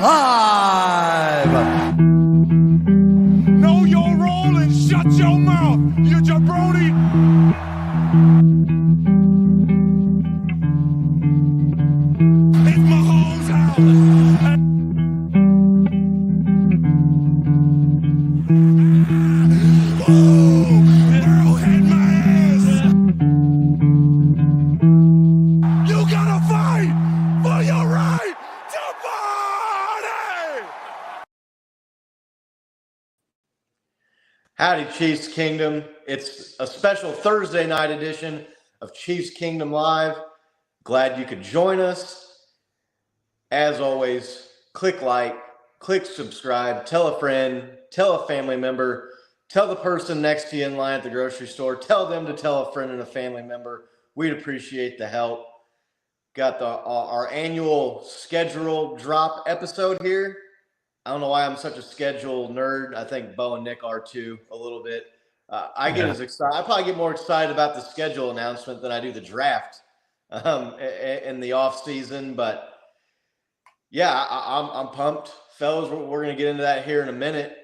live. Know your role and shut your mouth, you jabroni. It's Mahomes' house. Arrowhead my ass. You gotta fight for your right to party. Howdy, Chiefs Kingdom. It's a special Thursday night edition of Chiefs Kingdom Live. Glad you could join us. As always, click like, click subscribe, tell a friend, tell a family member, tell the person next to you in line at the grocery store, tell them to tell a friend and a family member. We'd appreciate the help. Got our annual schedule drop episode here. I don't know why I'm such a schedule nerd. I think Bo and Nick are too, a little bit. I probably get more excited about the schedule announcement than I do the draft in the off season. But yeah, I'm pumped, fellas. We're gonna get into that here in a minute.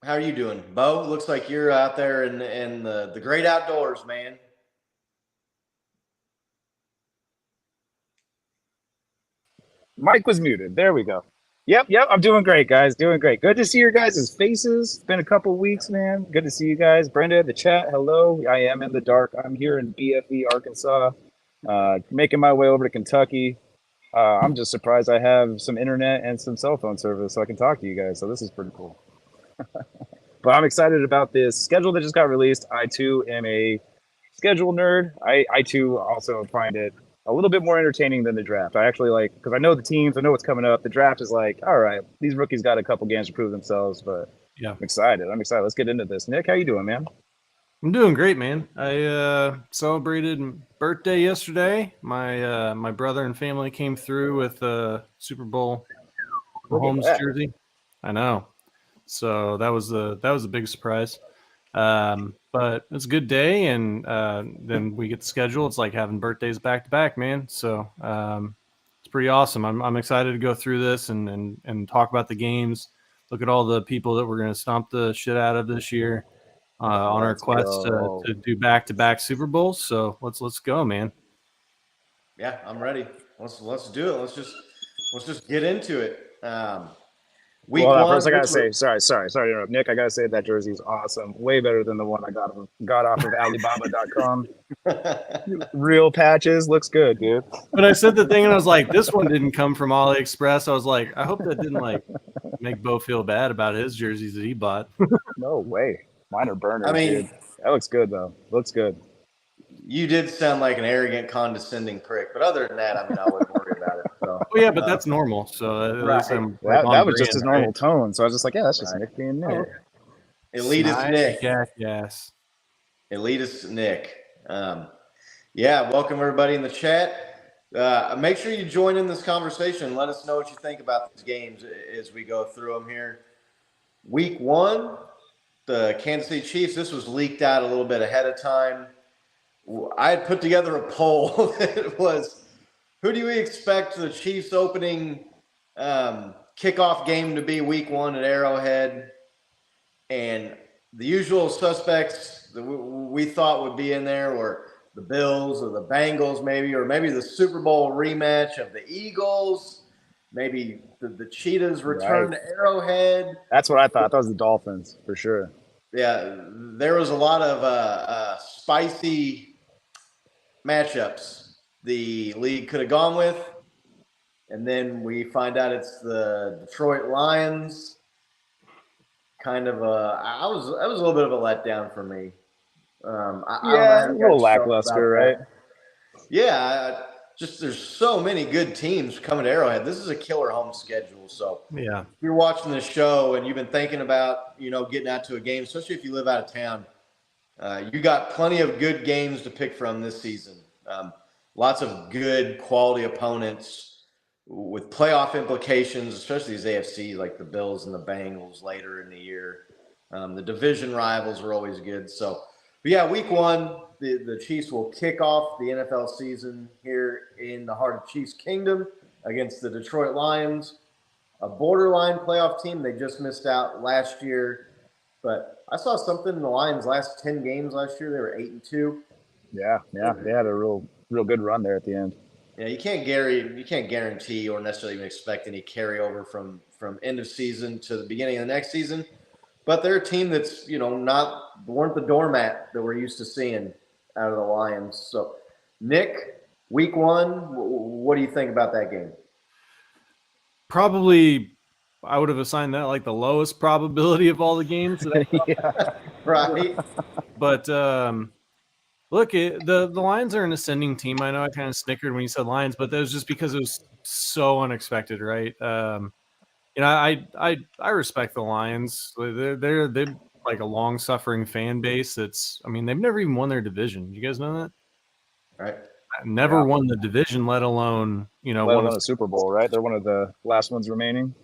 How are you doing, Bo? Looks like you're out there in the great outdoors, man. Mike was muted. There we go. Yep. I'm doing great, guys. Doing great. Good to see your guys' faces. It's been a couple weeks, man. Good to see you guys. Brenda, the chat, hello. I am in the dark. I'm here in BFE, Arkansas, making my way over to Kentucky. I'm just surprised I have some internet and some cell phone service so I can talk to you guys. So this is pretty cool. But I'm excited about this schedule that just got released. I, too, am a schedule nerd. I too, also find it a little bit more entertaining than the draft. I actually like, because I know the teams, I know what's coming up. The draft is like, all right, these rookies got a couple games to prove themselves, but yeah, I'm excited. Let's get into this. Nick, how you doing, man? I'm doing great, man. I celebrated birthday yesterday. My brother and family came through with a Super Bowl Mahomes jersey. I know, so that was a big surprise. But it's a good day, and then we get the schedule. It's like having birthdays back to back, man. So it's pretty awesome. I'm excited to go through this and talk about the games. Look at all the people that we're going to stomp the shit out of this year on our quest to do back to back Super Bowls. So let's go, man. Yeah, I'm ready. Let's do it. Let's just get into it. Week one. First I gotta say, sorry to interrupt, Nick. I gotta say that jersey is awesome. Way better than the one I got off of Alibaba.com. Real patches, looks good, dude. But I said the thing, and I was like, this one didn't come from AliExpress. I was like, I hope that didn't like make Bo feel bad about his jerseys that he bought. No way, mine are burners. I mean, dude. That looks good though. Looks good. You did sound like an arrogant, condescending prick, but other than that, I mean, I wouldn't worry about it. So. Oh yeah, but that's normal. So right. That was just his normal tone. So I was just like, yeah, that's just Nick being Nick. Elitist Nick. Yes. Elitist Nick. Yeah, welcome everybody in the chat. Make sure you join in this conversation. Let us know what you think about these games as we go through them here. Week one, the Kansas City Chiefs. This was leaked out a little bit ahead of time. I had put together a poll that was, who do we expect the Chiefs opening kickoff game to be week one at Arrowhead? And the usual suspects that we thought would be in there were the Bills or the Bengals maybe, or maybe the Super Bowl rematch of the Eagles, maybe the Cheetahs return to Arrowhead. That's what I thought. That was the Dolphins for sure. Yeah, there was a lot of spicy matchups the league could have gone with, and then we find out it's the Detroit Lions. Kind of that was a little bit of a letdown for me. A little lackluster, right? Yeah, just there's so many good teams coming to Arrowhead. This is a killer home schedule. So yeah, if you're watching this show and you've been thinking about getting out to a game, especially if you live out of town, you got plenty of good games to pick from this season. Lots of good quality opponents with playoff implications, especially these AFC like the Bills and the Bengals later in the year. The division rivals are always good. So, but yeah, week one, the Chiefs will kick off the NFL season here in the heart of Chiefs Kingdom against the Detroit Lions. a borderline playoff team. They just missed out last year, but I saw something in the Lions' last 10 games last year. They were 8-2. Yeah, they had a real good run there at the end. Yeah, you can't guarantee or necessarily even expect any carryover from end of season to the beginning of the next season. But they're a team that's weren't the doormat that we're used to seeing out of the Lions. So, Nick, week 1, what do you think about that game? Probably, I would have assigned that like the lowest probability of all the games. Yeah. Right. But look, the Lions are an ascending team. I know I kind of snickered when you said Lions, but that was just because it was so unexpected, right? I respect the Lions. They're like a long suffering fan base. They've never even won their division. You guys know that? Right. Never won the division, let alone won the Super Bowl, right? They're one of the last ones remaining.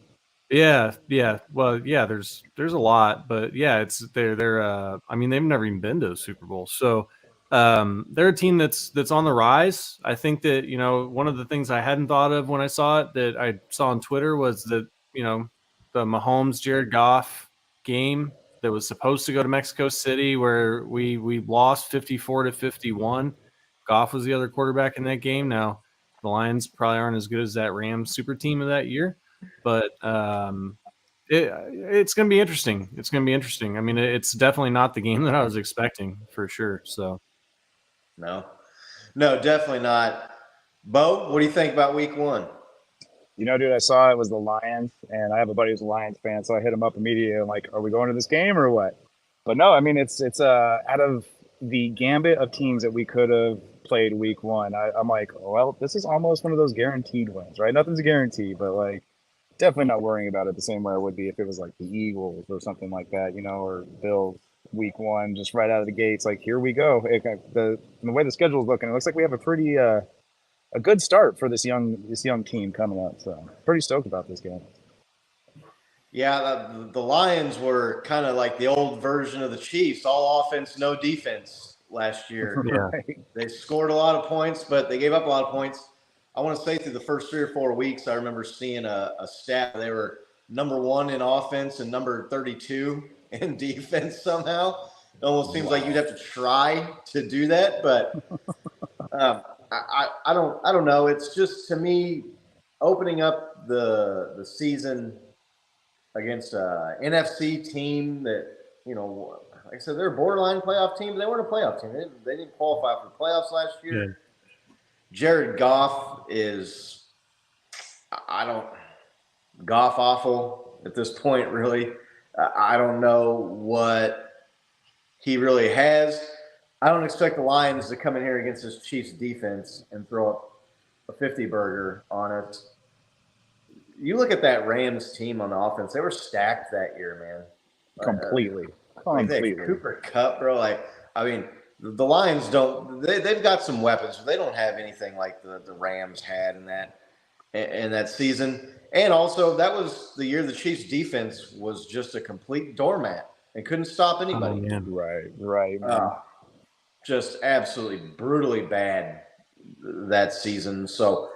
Yeah. Well, yeah. There's a lot, but yeah, they've never even been to a Super Bowl, so they're a team that's on the rise. I think that one of the things I hadn't thought of when I saw it that I saw on Twitter was that the Mahomes Jared Goff game that was supposed to go to Mexico City, where we lost 54-51. Goff was the other quarterback in that game. Now, the Lions probably aren't as good as that Rams super team of that year, but it's going to be interesting. It's going to be interesting. I mean, it's definitely not the game that I was expecting for sure. So, no, definitely not. Bo, what do you think about week 1? Dude, I saw it was the Lions, and I have a buddy who's a Lions fan, so I hit him up immediately. I'm like, are we going to this game or what? But no, I mean, it's out of the gambit of teams that we could have played week 1, I'm like, well, this is almost one of those guaranteed wins, right? Nothing's a guarantee, but like definitely not worrying about it the same way I would be if it was like the Eagles or something like that, or Bills week 1, just right out of the gates. Like, here we go. The way the schedule is looking, it looks like we have a pretty a good start for this young team coming up. So pretty stoked about this game. Yeah, the Lions were kind of like the old version of the Chiefs, all offense, no defense last year. yeah. Right. They scored a lot of points, but they gave up a lot of points. I want to say through the first 3 or 4 weeks, I remember seeing a stat. They were number 1 in offense and number 32 in defense somehow. It almost seems like you'd have to try to do that, but I don't know. It's just, to me, opening up the season against a NFC team that, like I said, they're a borderline playoff team, but they weren't a playoff team. They didn't qualify for the playoffs last year. Yeah. Jared Goff is, Goff awful at this point, really. I don't know what he really has. I don't expect the Lions to come in here against this Chiefs defense and throw up a 50-burger on us. You look at that Rams team on the offense; they were stacked that year, man. Completely. Cooper Kupp, bro. The Lions they've got some weapons, but they don't have anything like the Rams had in that season. And also, that was the year the Chiefs defense was just a complete doormat and couldn't stop anybody. Right. Just absolutely brutally bad that season. So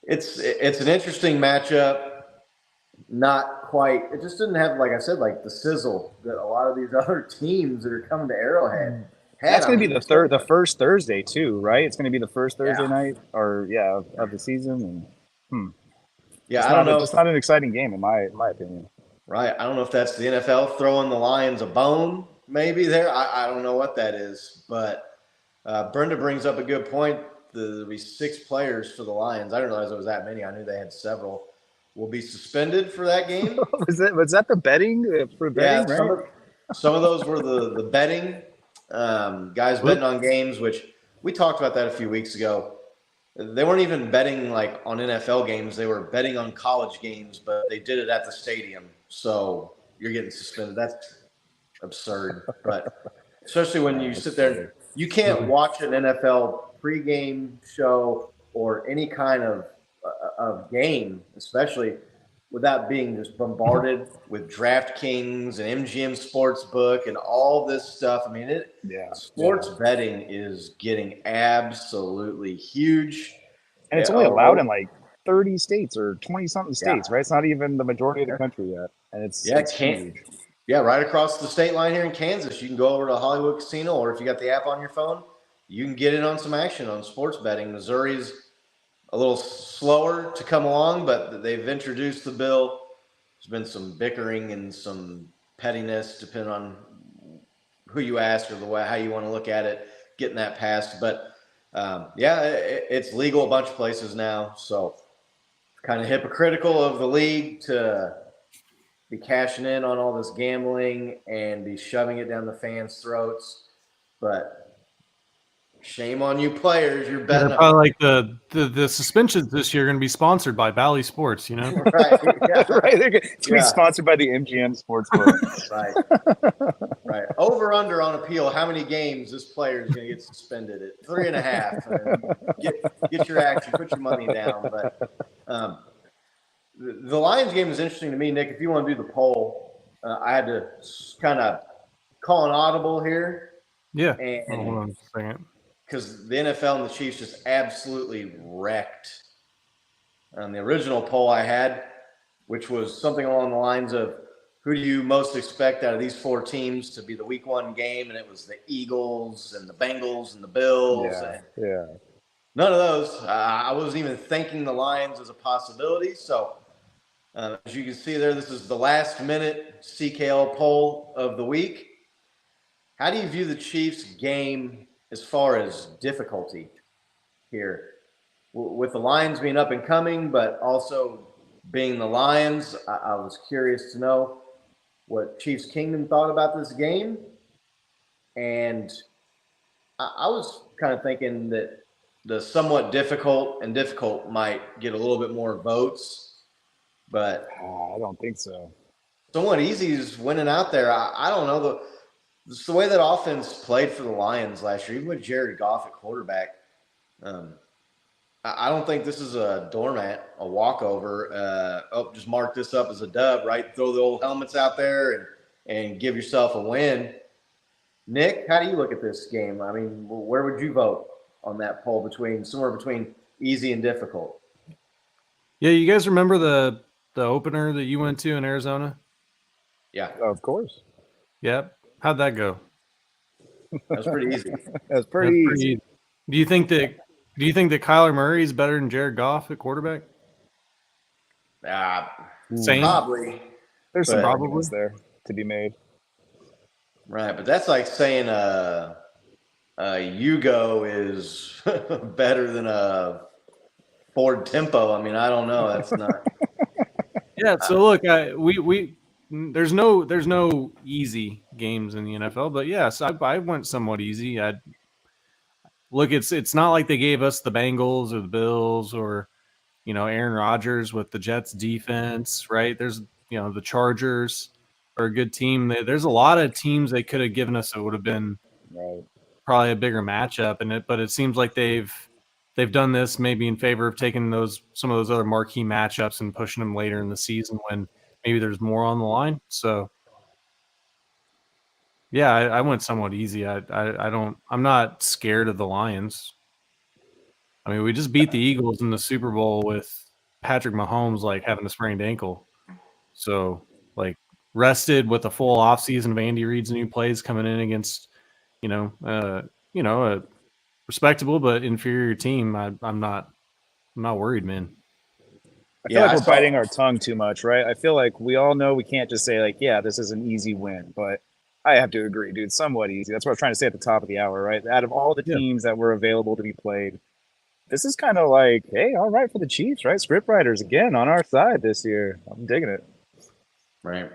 it's an interesting matchup. Not quite. It just didn't have, like I said, like the sizzle that a lot of these other teams that are coming to Arrowhead had. That's going to be the first Thursday too, right? It's going to be the first Thursday night, of the season. And yeah, I don't know. It's not an exciting game in my opinion. Right. I don't know if that's the NFL throwing the Lions a bone. Maybe there. I don't know what that is, but Brenda brings up a good point. There'll be 6 players for the Lions. I didn't realize it was that many. I knew they had several. Will be suspended for that game. Was that the betting for betting? Yeah, right? some of those were the betting guys betting on games, which we talked about that a few weeks ago. They weren't even betting like on NFL games; they were betting on college games, but they did it at the stadium. So you're getting suspended. That's absurd. But especially when you sit there, you can't watch an NFL pregame show or any kind of game, especially without being just bombarded with DraftKings and MGM Sportsbook and all this stuff. I mean, sports betting is getting absolutely huge. And it's only allowed in like 30 states or 20 something states, right? It's not even the majority of the country yet, and it's huge. Yeah, right across the state line here in Kansas, you can go over to Hollywood Casino, or if you got the app on your phone, you can get in on some action on sports betting. Missouri's a little slower to come along, but they've introduced the bill. There's been some bickering and some pettiness, depending on who you ask or the way how you want to look at it, getting that passed. But it's legal a bunch of places now, so kind of hypocritical of the league to be cashing in on all this gambling and be shoving it down the fans' throats. But shame on you players. You're betting. They're probably like the suspensions this year are going to be sponsored by Bally Sports, you know? Right. Yeah. Right. They're going to be sponsored by the MGM Sportsbook. Right. Right. Over under on appeal. How many games this player is going to get suspended at 3.5? Get your action. Put your money down. But the Lions game is interesting to me, Nick. If you want to do the poll, I had to kind of call an audible here. Yeah. And hold on a second. Because the NFL and the Chiefs just absolutely wrecked. The original poll I had, which was something along the lines of, who do you most expect out of these four teams to be the week one game? And it was the Eagles and the Bengals and the Bills. Yeah. None of those. I wasn't even thinking the Lions as a possibility. So as you can see there, this is the last minute CKL poll of the week. How do you view the Chiefs game as far as difficulty here? With the Lions being up and coming, but also being the Lions, I was curious to know what Chiefs Kingdom thought about this game. And I was kind of thinking that the somewhat difficult might get a little bit more votes, but I don't think so. Somewhat easy is winning out there. I don't know. It's the way that offense played for the Lions last year, even with Jared Goff at quarterback. I don't think this is a doormat, a walkover. Just mark this up as a dub, right? Throw the old helmets out there and give yourself a win. Nick, how do you look at this game? I mean, where would you vote on that poll somewhere between easy and difficult? Yeah, you guys remember the opener that you went to in Arizona? Yeah. Of course. Yep. How'd that go? That was pretty easy. That's pretty easy. Do you think that Kyler Murray is better than Jared Goff at quarterback? Same. Probably. There's some arguments there to be made. Right, but that's like saying Yugo is better than a Ford Tempo. I mean, I don't know. That's not. Yeah. So look, there's no easy games in the NFL, but yes, I went somewhat easy. It's not like they gave us the Bengals or the Bills or, Aaron Rodgers with the Jets defense, right? There's, the Chargers are a good team. There's a lot of teams they could have given us that would have been probably a bigger matchup. But it seems like they've done this maybe in favor of taking some of those other marquee matchups and pushing them later in the season when maybe there's more on the line. So, yeah, I went somewhat easy. I'm not scared of the Lions. I mean, we just beat the Eagles in the Super Bowl with Patrick Mahomes having a sprained ankle. So, rested with a full offseason of Andy Reid's new plays coming in against, a respectable but inferior team. I'm not worried, man. I feel like we're biting our tongue too much, right? I feel like we all know we can't just say this is an easy win, but I have to agree, dude, somewhat easy. That's what I was trying to say at the top of the hour, right? Out of all the teams that were available to be played, this is kind of hey, all right for the Chiefs, right? Script writers again on our side this year. I'm digging it. Right.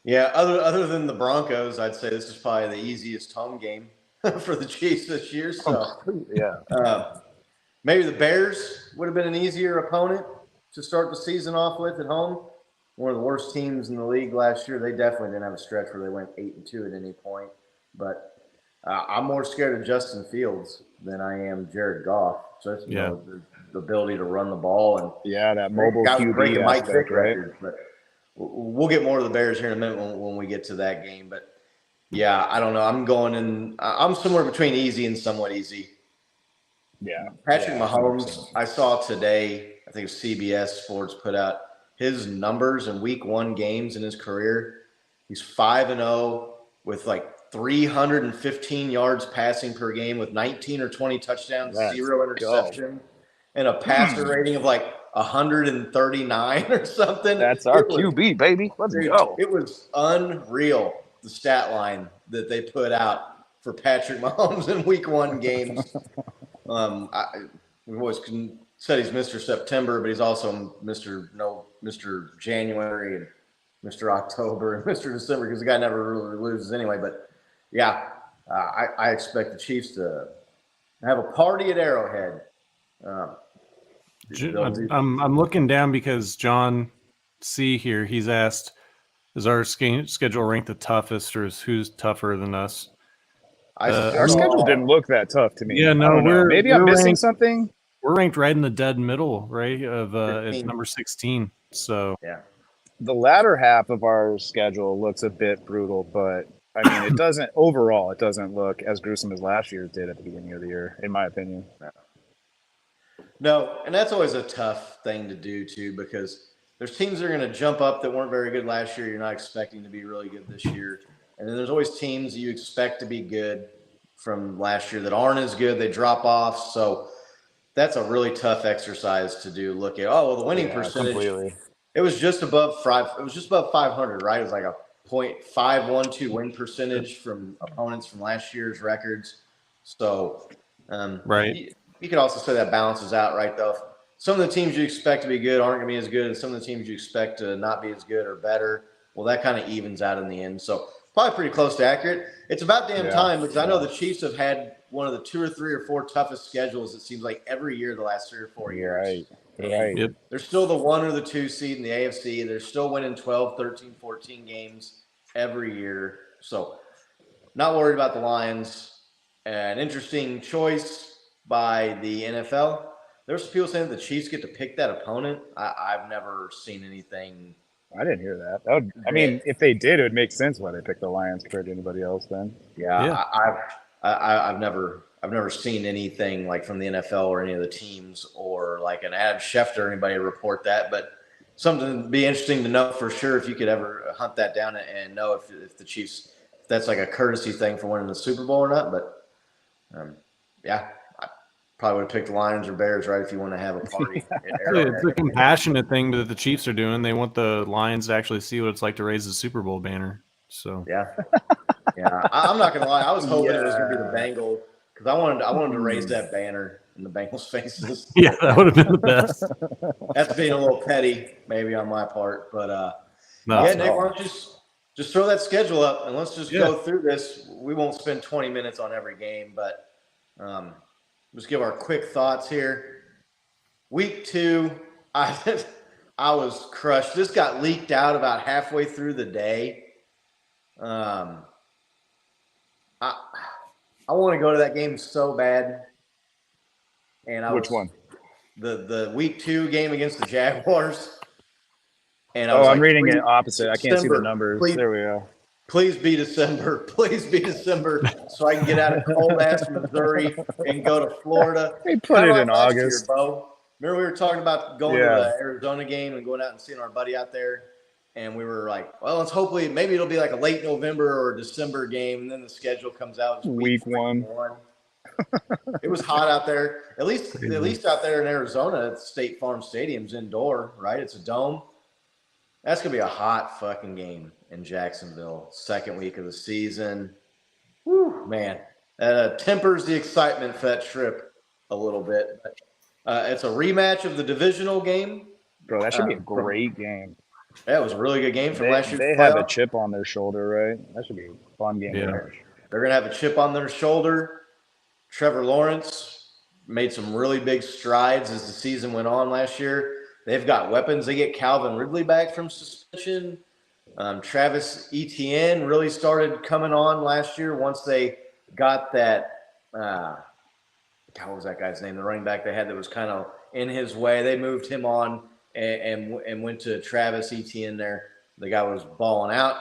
Yeah. Other than the Broncos, I'd say this is probably the easiest home game for the Chiefs this year. So maybe the Bears would have been an easier opponent to start the season off with at home. One of the worst teams in the league last year. They definitely didn't have a stretch where they went 8-2 at any point. But I'm more scared of Justin Fields than I am Jared Goff. Just the ability to run the ball and that mobile QB Mike Vick right? record. But we'll get more to the Bears here in a minute when we get to that game. But yeah, I don't know. I'm somewhere between easy and somewhat easy. Yeah. Patrick Mahomes, I saw today, I think CBS Sports put out his numbers in week 1 games in his career. He's 5-0 with like 315 yards passing per game with 19 or 20 touchdowns, Let's 0 interception, and a passer rating of like 139 or something. That's our It was- QB, baby. Let's Dude, go. it was unreal, the stat line that they put out for Patrick Mahomes in week 1 games. We've always said he's Mr. September, but he's also Mr. January and Mr. October and Mr. December because the guy never really loses anyway. But yeah, I expect the Chiefs to have a party at Arrowhead. I'm looking down because John C here, he's asked, is our schedule ranked the toughest, or is who's tougher than us? Our schedule didn't look that tough to me. Yeah, no, I don't know. Maybe I'm we're missing ranked- something. We're ranked right in the dead middle, right? Of it's 15. number 16. So Yeah. The latter half of our schedule looks a bit brutal, but I mean, it doesn't overall. It doesn't look as gruesome as last year's did at the beginning of the year, in my opinion. No, and that's always a tough thing to do too, because there's teams that are going to jump up that weren't very good last year. You're not expecting to be really good this year. And then there's always teams you expect to be good from last year that aren't as good. They drop off. So that's a really tough exercise to do. Look at, the winning percentage. Completely. It was just above 500, right? It was like a .512 win percentage from opponents from last year's records. So, right. You could also say that balances out, right? Though some of the teams you expect to be good aren't going to be as good, and some of the teams you expect to not be as good or better, well, that kind of evens out in the end. So probably pretty close to accurate. It's about damn time, because I know the Chiefs have had one of the 2 or 3 or 4 toughest schedules, it seems like, every year the last 3 or 4 years. Right. And Right. Yep. They're still the 1 or the 2 seed in the AFC. They're still winning 12, 13, 14 games every year. So not worried about the Lions. An interesting choice by the NFL. There's some people saying that the Chiefs get to pick that opponent. I've never seen anything. I didn't hear that. I mean, if they did, it would make sense why they picked the Lions compared to anybody else. Then, Yeah. I've never seen anything like from the NFL or any of the teams or like an Adam Schefter or anybody report that. But something to be interesting to know for sure if you could ever hunt that down and know if the Chiefs, if that's like a courtesy thing for winning the Super Bowl or not. But yeah. Probably would have picked the Lions or Bears, right, if you want to have a party. It's a compassionate thing that the Chiefs are doing. They want the Lions to actually see what it's like to raise the Super Bowl banner. So Yeah. I'm not gonna lie. I was hoping it was gonna be the Bengals because I wanted to raise that banner in the Bengals' faces. yeah, that would have been the best. That's being a little petty, maybe on my part, but No, yeah, Nick, why don't you just throw that schedule up and let's just Yeah. go through this. We won't spend 20 minutes on every game, but just give our quick thoughts here. Week 2, I was crushed. This got leaked out about halfway through the day. I want to go to that game so bad. And which one? The Week 2 game against the Jaguars. And I'm reading it opposite. I can't see the December, numbers. please. There we go. Please be December. Please be December so I can get out of cold-ass Missouri and go to Florida. They put How it about in last year, August. Bo? Remember we were talking about going Yeah. to the Arizona game and going out and seeing our buddy out there? And we were like, well, let's hopefully maybe it'll be like a late November or December game, and then the schedule comes out. It's Week 1. It was hot out there. At least out there in Arizona, it's State Farm Stadium's indoor, right? It's a dome. That's gonna be a hot fucking game in Jacksonville, second week of the season. Woo, man, tempers the excitement for that trip a little bit. It's a rematch of the divisional game. Bro, that should be a great game. Yeah, it was a really good game from last year's They have a playoff. chip on their shoulder, right? That should be a fun game. Yeah. to watch. They're gonna have a chip on their shoulder. Trevor Lawrence made some really big strides as the season went on last year. They've got weapons. They get Calvin Ridley back from suspension. Travis Etienne really started coming on last year once they got that. God, what was that guy's name? The running back they had that was kind of in his way. They moved him on and went to Travis Etienne there. The guy was balling out.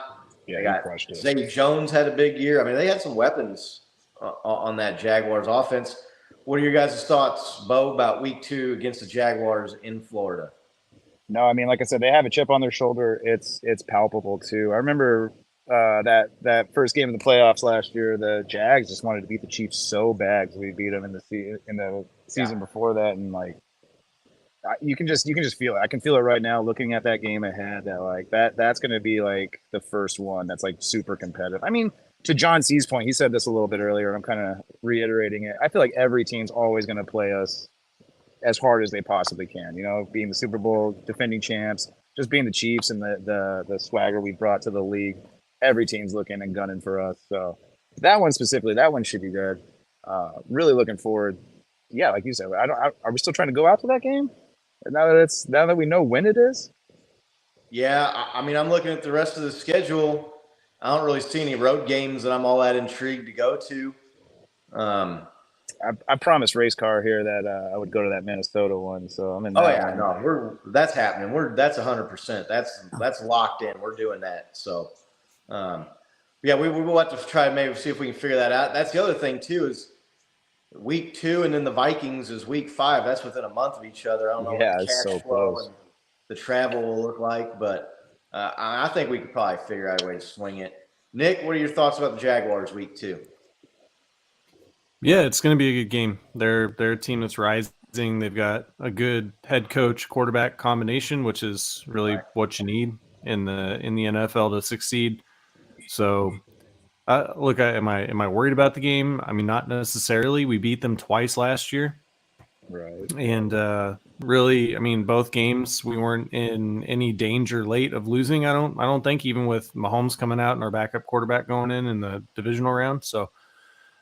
Yeah, They he got crushed it. Zay Jones had a big year. I mean, they had some weapons on that Jaguars offense. What are your guys' thoughts, Bo, about week 2 against the Jaguars in Florida? No, I mean, like I said, they have a chip on their shoulder. It's palpable too. I remember that first game of the playoffs last year. The Jags just wanted to beat the Chiefs so bad because we beat them in the season before that, and like you can just feel it. I can feel it right now looking at that game ahead. That like that's going to be like the first one that's like super competitive. I mean, to John C's point, he said this a little bit earlier. I'm kind of reiterating it. I feel like every team's always going to play us as hard as they possibly can, being the Super Bowl defending champs, just being the Chiefs and the swagger we brought to the league. Every team's looking and gunning for us. So that one specifically, that one should be good. Really looking forward. Yeah, like you said, are we still trying to go out to that game? Now that we know when it is? Yeah, I mean, I'm looking at the rest of the schedule. I don't really see any road games that I'm all that intrigued to go to. I promised Race Car here that I would go to that Minnesota one, so I'm in. That one. No, that's happening. That's 100%. That's locked in. We're doing that. So, yeah, we will have to try and maybe see if we can figure that out. That's the other thing too is week 2, and then the Vikings is week 5. That's within a month of each other. I don't know what the cash flow and the travel will look like, but I think we could probably figure out a way to swing it. Nick, what are your thoughts about the Jaguars week 2? Yeah, it's going to be a good game. They're a team that's rising. They've got a good head coach quarterback combination, which is really what you need in the NFL to succeed. So, look, am I worried about the game? I mean, not necessarily. We beat them twice last year, right? And really, I mean, both games we weren't in any danger late of losing. I don't think, even with Mahomes coming out and our backup quarterback going in the divisional round. So.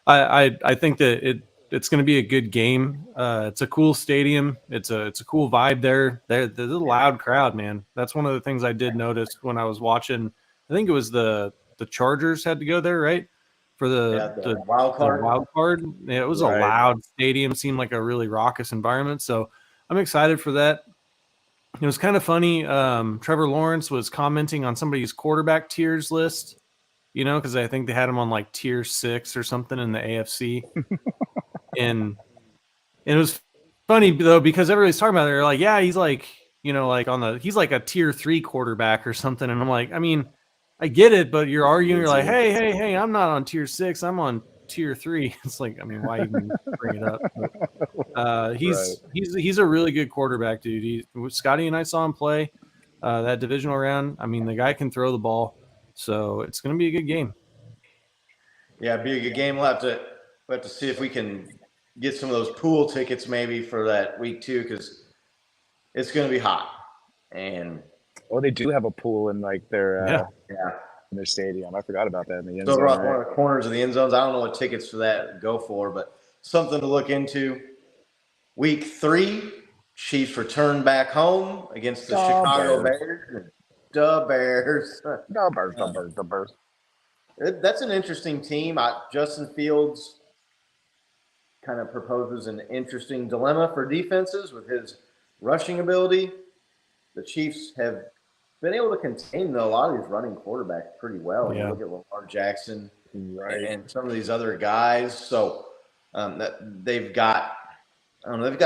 I think that it's going to be a good game. It's a cool stadium. It's a cool vibe there. There's a loud crowd, man. That's one of the things I did notice when I was watching. I think it was the Chargers had to go there, right? For the wild card. The wild card. Yeah, it was a loud stadium. Seemed like a really raucous environment. So I'm excited for that. It was kind of funny. Trevor Lawrence was commenting on somebody's quarterback tiers list. Because I think they had him on like tier 6 or something in the AFC. and it was funny though, because everybody's talking about it. They're like, yeah, he's like, he's like a tier 3 quarterback or something. And I'm like, I mean, I get it, but you're arguing. You're like, hey, I'm not on tier 6. I'm on tier 3. It's like, I mean, why even bring it up? But, he's a really good quarterback, dude. Scotty and I saw him play that divisional round. I mean, the guy can throw the ball. So it's going to be a good game. Yeah, it'd be a good game. We'll have to see if we can get some of those pool tickets maybe for that week 2, because it's going to be hot. And they do have a pool in like their in their stadium. I forgot about that in the end zone. Right? One of the corners of the end zones. I don't know what tickets for that go for, but something to look into. Week 3, Chiefs return back home against the Chicago Bears. The Bears. The Bears. That's an interesting team. Justin Fields kind of proposes an interesting dilemma for defenses with his rushing ability. The Chiefs have been able to contain a lot of these running quarterbacks pretty well. Yeah. You look at Lamar Jackson and some of these other guys. So they've got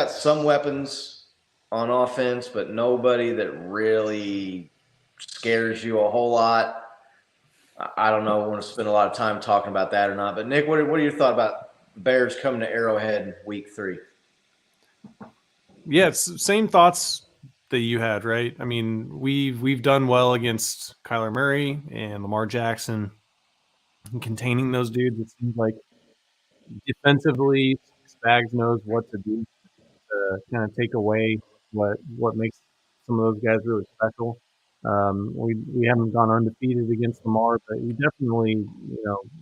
some weapons on offense, but nobody that really scares you a whole lot. I don't know. I want to spend a lot of time talking about that or not. But Nick, what are your thoughts about Bears coming to Arrowhead week 3? Yeah, it's same thoughts that you had, right? I mean, we've done well against Kyler Murray and Lamar Jackson and containing those dudes. It seems like defensively, Spags knows what to do to kind of take away what makes some of those guys really special. We haven't gone undefeated against Lamar, but we definitely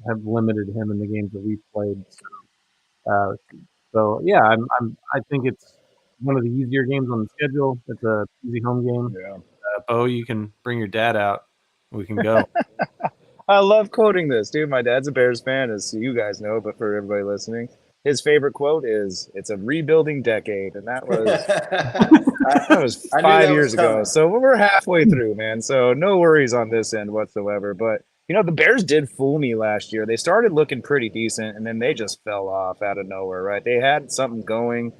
have limited him in the games that we've played. So yeah, I think it's one of the easier games on the schedule. It's a easy home game. Yeah. Bo, you can bring your dad out. We can go. I love quoting this, dude. My dad's a Bears fan, as you guys know, but for everybody listening, his favorite quote is, "It's a rebuilding decade," and that was 5 years ago. So we're halfway through, man. So no worries on this end whatsoever. But The Bears did fool me last year. They started looking pretty decent, and then they just fell off out of nowhere, right? They had something going.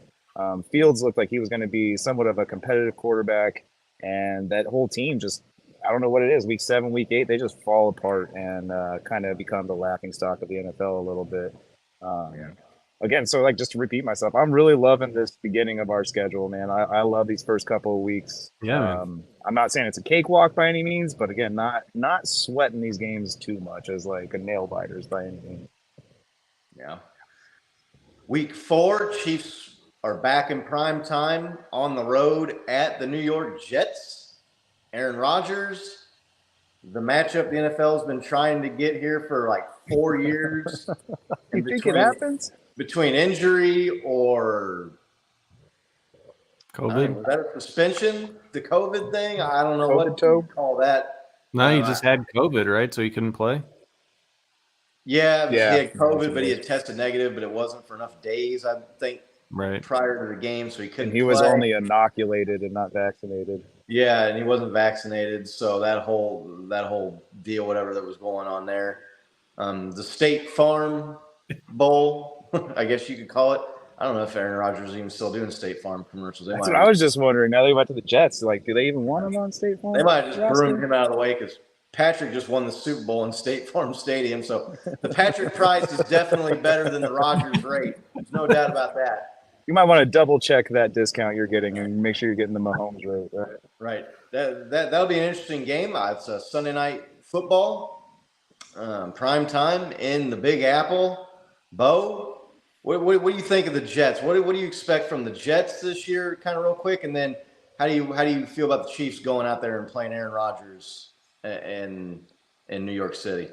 Fields looked like he was going to be somewhat of a competitive quarterback, and that whole team just, I don't know what it is. Week 7, week 8, they just fall apart and kind of become the laughing stock of the NFL a little bit. Again, so just to repeat myself, I'm really loving this beginning of our schedule, man. I love these first couple of weeks. Yeah, man. I'm not saying it's a cakewalk by any means, but again, not sweating these games too much as like a nail biters by any means. Yeah. Week 4, Chiefs are back in prime time on the road at the New York Jets. Aaron Rodgers, the matchup the NFL has been trying to get here for like 4 years. You think it happens? Between injury or COVID. was that a suspension? The COVID thing? I don't know COVID what toe? to call that. No, he just had COVID, right? So he couldn't play. Yeah, Yeah. he had COVID, but he had tested negative, but it wasn't for enough days, I think, Right. prior to the game, so he couldn't And he was play. only inoculated and not vaccinated. Yeah, and he wasn't vaccinated, so that whole deal, whatever that was going on there. The State Farm Bowl, I guess you could call it. I don't know if Aaron Rodgers is even still doing State Farm commercials. That's what I was just wondering. Now they went to the Jets. Do they even want him on State Farm? They might have just broomed him out of the way because Patrick just won the Super Bowl in State Farm Stadium. So the Patrick price is definitely better than the Rodgers rate. There's no doubt about that. You might want to double check that discount you're getting and make sure you're getting the Mahomes rate, right? Right. That'll be an interesting game. It's a Sunday night football, prime time in the Big Apple. Bo, what do you think of the Jets? What do you expect from the Jets this year, kind of real quick? And then how do you feel about the Chiefs going out there and playing Aaron Rodgers in New York City?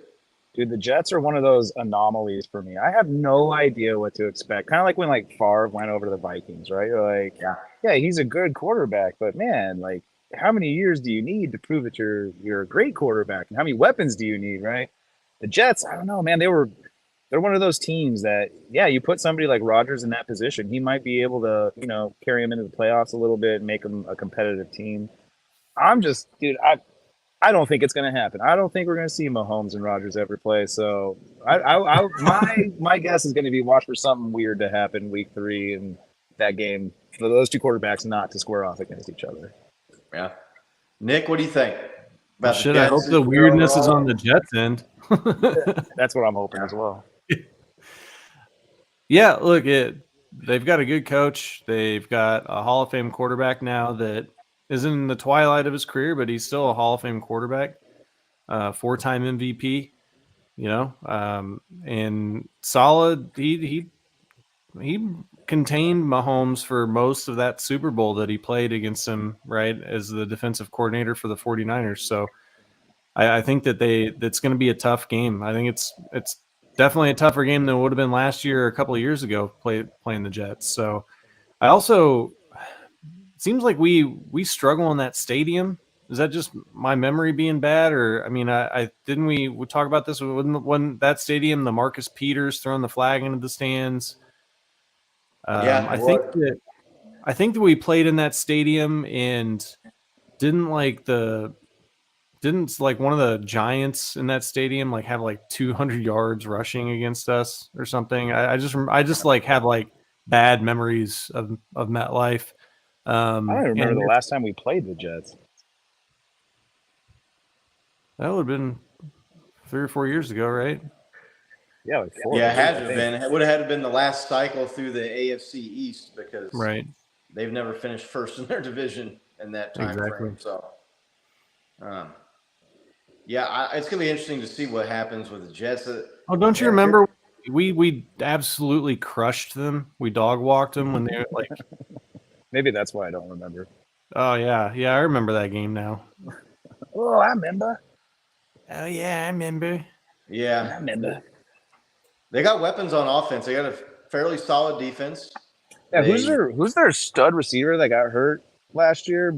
Dude, the Jets are one of those anomalies for me. I have no idea what to expect. Kind of like when Favre went over to the Vikings, right? You're like, yeah, he's a good quarterback, but man, how many years do you need to prove that you're a great quarterback? And how many weapons do you need, right? The Jets, I don't know, man. They're one of those teams that, yeah, you put somebody like Rodgers in that position, he might be able to, carry him into the playoffs a little bit and make them a competitive team. Dude, I don't think it's going to happen. I don't think we're going to see Mahomes and Rodgers ever play. So my guess is going to be watch for something weird to happen week 3 and that game for those two quarterbacks not to square off against each other. Yeah. Nick, what do you think? I hope the weirdness is on the Jets end. That's what I'm hoping as well. Yeah, look, they've got a good coach. They've got a Hall of Fame quarterback now that is in the twilight of his career, but he's still a Hall of Fame quarterback, 4-time MVP, and solid. He contained Mahomes for most of that Super Bowl that he played against him, right, as the defensive coordinator for the 49ers. So I think that's going to be a tough game. I think it's definitely a tougher game than it would have been last year or a couple of years ago playing the Jets. So I also seems like we struggle in that stadium. Is that just my memory being bad? Or, I mean, didn't we talk about this when that stadium, the Marcus Peters throwing the flag into the stands? I think that we played in that stadium and didn't one of the Giants in that stadium have 200 yards rushing against us or something. I just have bad memories of MetLife. I don't remember the last time we played the Jets. That would have been 3 or 4 years ago, right? Yeah, 4. Yeah, it hasn't been. It would have had to been the last cycle through the AFC East because they've never finished first in their division in that time frame. So, it's going to be interesting to see what happens with the Jets. Don't you remember? We absolutely crushed them. We dog walked them when they were Maybe that's why I don't remember. Oh yeah, I remember that game now. Oh, I remember. Oh yeah, I remember. Yeah, I remember. They got weapons on offense. They got a fairly solid defense. Yeah, who's their stud receiver that got hurt last year?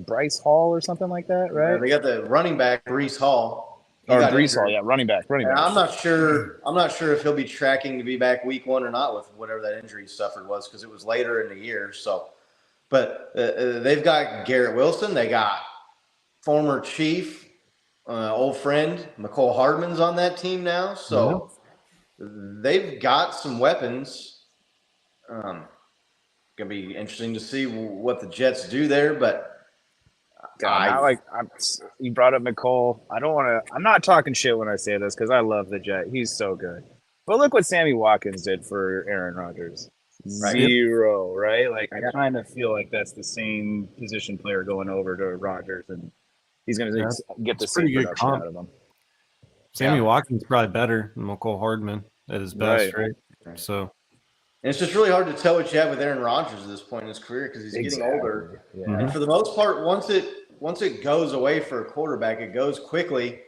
Bryce Hall or something like that, right? Yeah, they got the running back Breece Hall. Breece Hall, yeah, running back. I'm not sure if he'll be tracking to be back week 1 or not with whatever that injury he suffered was because it was later in the year. So, but they've got Garrett Wilson. They got former Chief old friend McCole Hardman's on that team now, so they've got some weapons. Gonna be interesting to see what the Jets do there, but you brought up Nicole. I don't want to. I'm not talking shit when I say this because I love the Jet. He's so good. But look what Sammy Watkins did for Aaron Rodgers. Right. 0, right? Like I kind of feel like that's the same position player going over to Rodgers, and he's going to get the same production out of him. Sammy Watkins is probably better than McCole Hardman at his best, right? So. And it's just really hard to tell what you have with Aaron Rodgers at this point in his career because he's getting older. Yeah. And for the most part, once it goes away for a quarterback, it goes quickly.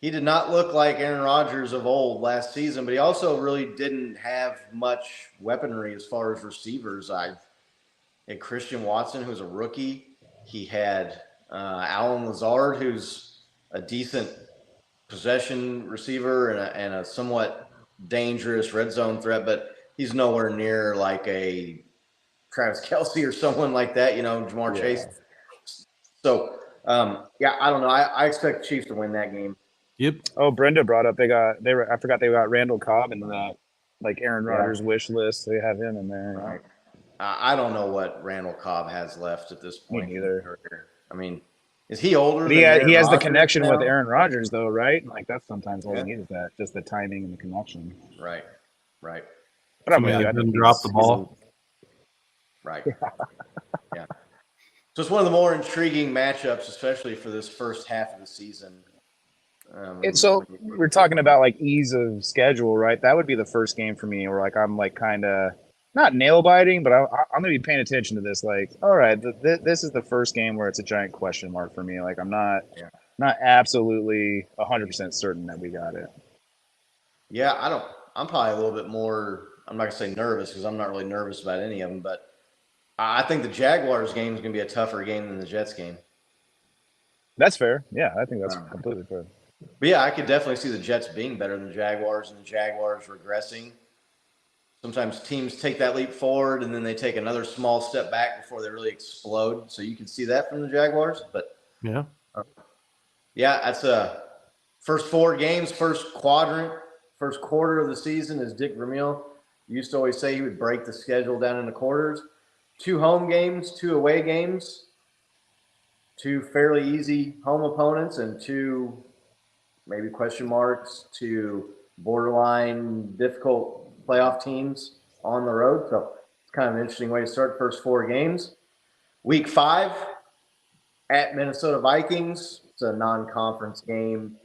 He did not look like Aaron Rodgers of old last season, but he also really didn't have much weaponry as far as receivers. I had Christian Watson, who's a rookie. He had Allen Lazard, who's a decent possession receiver and a somewhat dangerous red zone threat, but he's nowhere near like a Travis Kelce or someone like that, Jamar Chase. So, I don't know. I expect the Chiefs to win that game. Yep. Oh, Brenda brought up I forgot they got Randall Cobb in that like Aaron Rodgers wish list. They have him in there. Right. I don't know what Randall Cobb has left at this point. Me neither. I mean, is he older? But he has the connection with Aaron Rodgers though, right? Like that's sometimes all he needs is that, just the timing and the connection. Right. But I'm didn't drop the ball. Right. Yeah. So it's one of the more intriguing matchups, especially for this first half of the season. So we're talking about like ease of schedule, right? That would be the first game for me where like I'm like kind of not nail biting, but I'm going to be paying attention to this. Like, all right, this is the first game where it's a giant question mark for me. Like I'm not absolutely 100% certain that we got it. Yeah, I'm probably a little bit more. I'm not gonna say nervous because I'm not really nervous about any of them, but I think the Jaguars game is gonna be a tougher game than the Jets game. That's fair. Yeah, I think that's completely fair. But yeah, I could definitely see the Jets being better than the Jaguars and the Jaguars regressing. Sometimes teams take that leap forward and then they take another small step back before they really explode. So you can see that from the Jaguars. But that's first 4 games, first quadrant, first quarter of the season, as Dick Vermeil used to always say, he would break the schedule down into quarters. 2 home games, 2 away games, 2 fairly easy home opponents, and 2 maybe question marks, 2 borderline difficult playoff teams on the road. So it's kind of an interesting way to start the first 4 games. Week 5 at Minnesota Vikings. It's a non-conference game.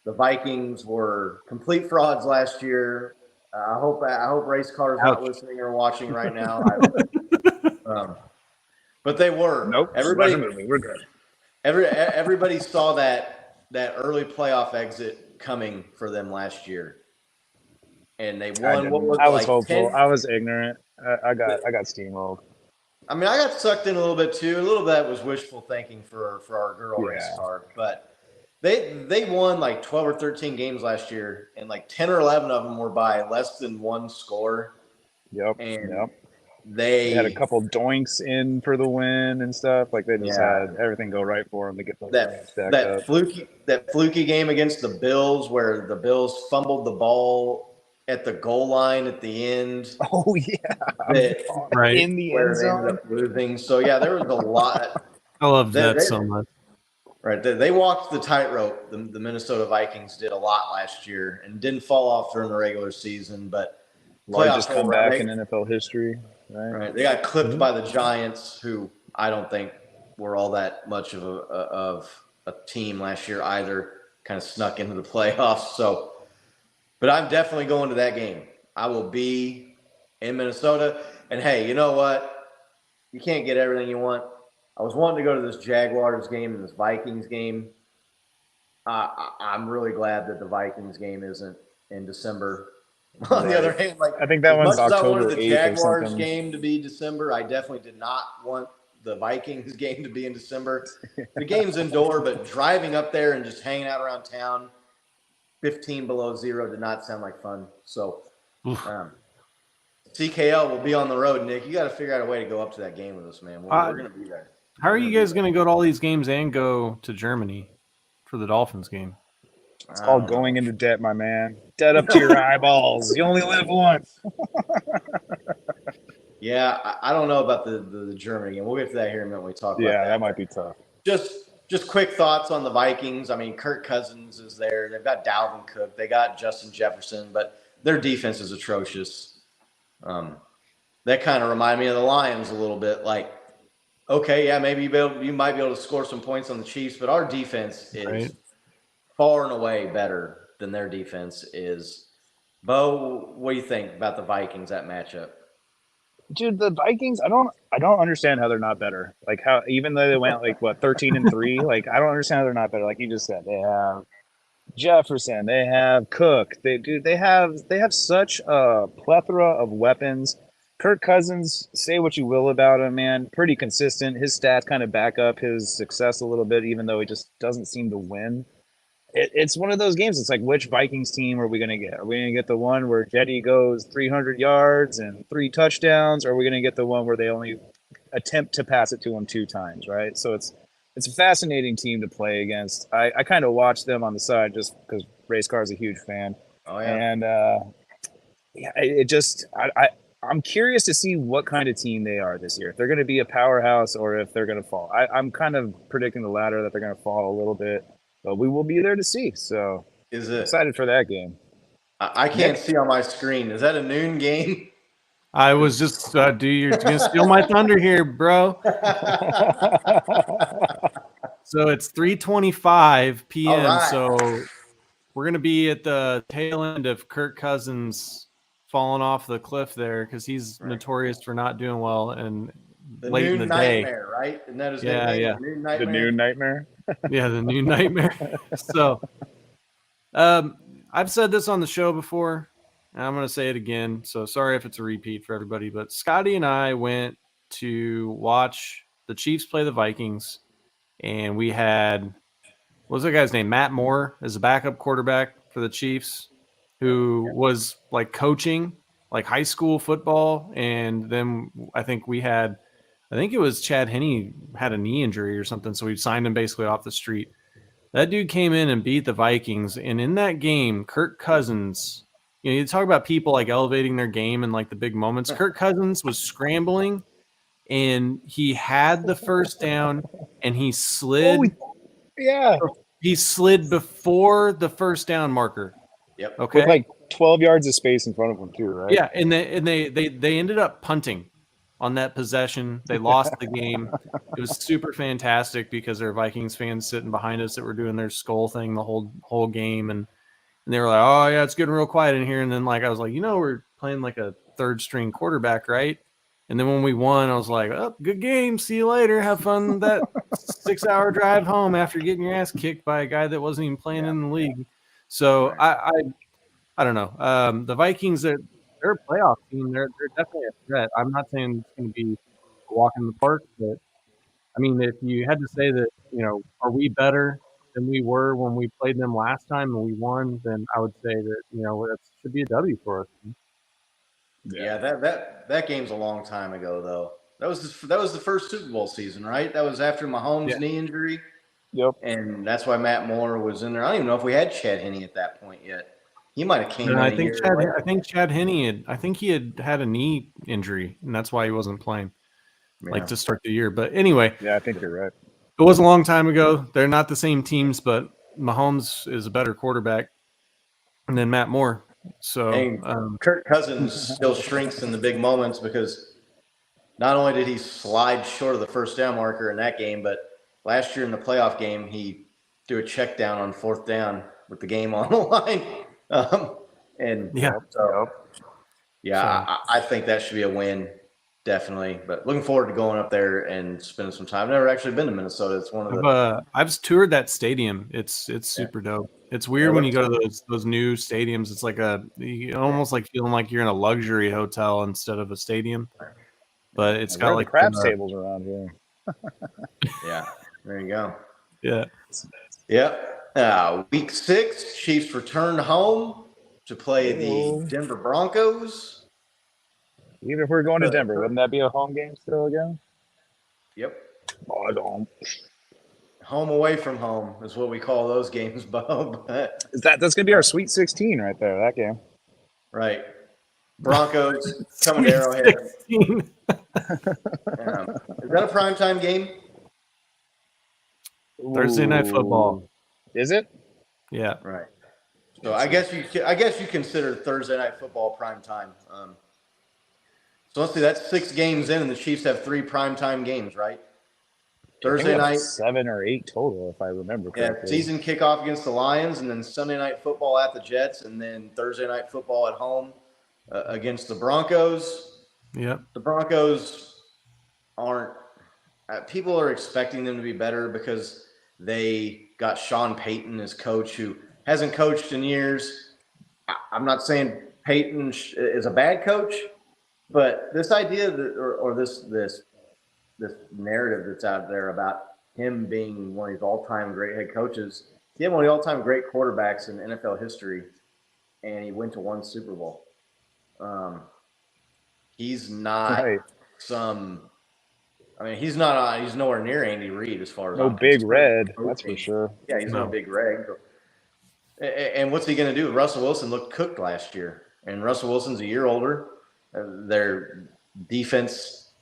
The Vikings were complete frauds last year. I hope Race Carter's not listening or watching right now. But they were. Nope. We're good. Everybody saw that early playoff exit coming for them last year, and they won. I was hopeful. I was ignorant. I got steamrolled. I mean, I got sucked in a little bit too. A little bit was wishful thinking for our girl Race Carter, but. They won like 12 or 13 games last year, and like 10 or 11 of them were by less than 1 score. Yep. And they had a couple doinks in for the win and stuff. Like they just had everything go right for them to get that fluky game against the Bills where the Bills fumbled the ball at the goal line at the end. Oh yeah, right in the end zone. Losing. So there was a lot. I love that so much. Right, they walked the tightrope. The Minnesota Vikings did a lot last year and didn't fall off during the regular season, but largest comeback in NFL history. Right, they got clipped by the Giants, who I don't think were all that much of a team last year either. Kind of snuck into the playoffs. So, but I'm definitely going to that game. I will be in Minnesota, and hey, you know what? You can't get everything you want. I was wanting to go to this Jaguars game and this Vikings game. I'm really glad that the Vikings game isn't in December. On the other hand, I think that one's October 8th. I wanted the Jaguars game to be December. I definitely did not want the Vikings game to be in December. The game's indoor, but driving up there and just hanging out around town, 15 below zero did not sound like fun. So, CKL will be on the road, Nick. You got to figure out a way to go up to that game with us, man. We're going to be there. How are you guys going to go to all these games and go to Germany for the Dolphins game? It's called going into debt, my man. Debt up to your eyeballs. You only live once. Yeah, I don't know about the Germany game. We'll get to that here in a minute when we talk about Yeah, that. that might be tough. Just quick thoughts on the Vikings. I mean, Kirk Cousins is there. They've got Dalvin Cook. They got Justin Jefferson, but their defense is atrocious. That kind of reminded me of the Lions a little bit. Like, okay, yeah, maybe you might be able to score some points on the Chiefs, but our defense is Right. far and away better than their defense is. Bo, what do you think about the Vikings, that matchup? Dude, the Vikings, I don't understand how they're not better. Like how even though they went like what 13-3, like I don't understand how they're not better. Like you just said, they have Jefferson, they have Cook, they have such a plethora of weapons. Kirk Cousins, say what you will about him, man, pretty consistent. His stats kind of back up his success a little bit, even though he just doesn't seem to win. It's one of those games. It's like, which Vikings team are we going to get? Are we going to get the one where Jetty goes 300 yards and 3 touchdowns? Or are we going to get the one where they only attempt to pass it to him 2 times, right? So it's a fascinating team to play against. I kind of watch them on the side just because Race Car is a huge fan. Oh, yeah. And I'm curious to see what kind of team they are this year. If they're going to be a powerhouse or if they're going to fall. I'm kind of predicting the latter, that they're going to fall a little bit. But we will be there to see. So Is it? excited for that game. I can't see on my screen. Is that a noon game? I was just, dude, you're going to steal my thunder here, bro. So it's 3:25 p.m. All right. So we're going to be at the tail end of Kirk Cousins falling off the cliff there because he's notorious for not doing well and late in the day. Nightmare, right? Isn't that his Yeah, nickname? yeah. The Noon The Nightmare? noon nightmare. Yeah, the new nightmare. So, I've said this on the show before, and I'm going to say it again. So sorry if it's a repeat for everybody, but Scotty and I went to watch the Chiefs play the Vikings, and we had, what was that guy's name? Matt Moore as a backup quarterback for the Chiefs, who was like coaching like high school football. And then I think it was Chad Henne had a knee injury or something, so we signed him basically off the street. That dude came in and beat the Vikings, and in that game, Kirk Cousins, you talk about people like elevating their game in like the big moments. Kirk Cousins was scrambling, and he had the first down, and he slid. Yeah. He slid before the first down marker. Yep. Okay. With like 12 yards of space in front of him too, right? Yeah, and they ended up punting on that possession. They lost the game. It was super fantastic because there were Vikings fans sitting behind us that were doing their skull thing the whole game, and they were like, "Oh yeah, it's getting real quiet in here." And then like I was like, we're playing like a third string quarterback, right? And then when we won, I was like, "Oh, good game. See you later. Have fun that 6-hour drive home after getting your ass kicked by a guy that wasn't even playing in the league." So I don't know. The Vikings, they're a playoff team. They're definitely a threat. I'm not saying it's going to be a walk in the park, but I mean, if you had to say that, are we better than we were when we played them last time and we won, then I would say that that should be a W for us. Yeah, that game's a long time ago though. That was the first Super Bowl season, right? That was after Mahomes' knee injury. Yep. And that's why Matt Moore was in there. I don't even know if we had Chad Henne at that point yet. He might have came in. I think Chad Henne had a knee injury, and that's why he wasn't playing to start the year. But anyway, yeah, I think you're right. It was a long time ago. They're not the same teams, but Mahomes is a better quarterback than Matt Moore. So Kirk Cousins still shrinks in the big moments because not only did he slide short of the first down marker in that game, but last year in the playoff game, he threw a check down on 4th down with the game on the line. I think that should be a win, definitely. But looking forward to going up there and spending some time. I've never actually been to Minnesota. It's one of the. I've toured that stadium. It's super dope. It's weird when you go to those new stadiums. It's like you almost like feeling like you're in a luxury hotel instead of a stadium. But it's got like craps tables around here. Yeah, there you go. Yeah. Yep. Week 6, Chiefs returned home to play the Denver Broncos. Even if we're going to Denver, wouldn't that be a home game still again? Yep. Oh, I don't. home away from home is what we call those games, Bo. That's gonna be our Sweet 16 right there. That game. Right. Broncos coming Sweet to Arrowhead. 16. Is that a primetime game? Thursday night football. Ooh. Is it? Yeah. Right. So I guess you consider Thursday night football prime time. So let's see, that's 6 games in, and the Chiefs have 3 primetime games, right? Thursday night, 7 or 8 total, if I remember correctly. season kickoff against the Lions, and then Sunday night football at the Jets, and then Thursday night football at home against the Broncos. Yep. The Broncos aren't. People are expecting them to be better because they got Sean Payton as coach, who hasn't coached in years. I'm not saying Payton is a bad coach, but this idea that, or this narrative that's out there about him being one of these all-time great head coaches, he had one of the all-time great quarterbacks in NFL history, and he went to 1 Super Bowl. He's not he's not. He's nowhere near Andy Reid as far as No Big Red, that's for sure. Yeah, he's no Big Red. And what's he going to do? Russell Wilson looked cooked last year, and Russell Wilson's a year older. Their defense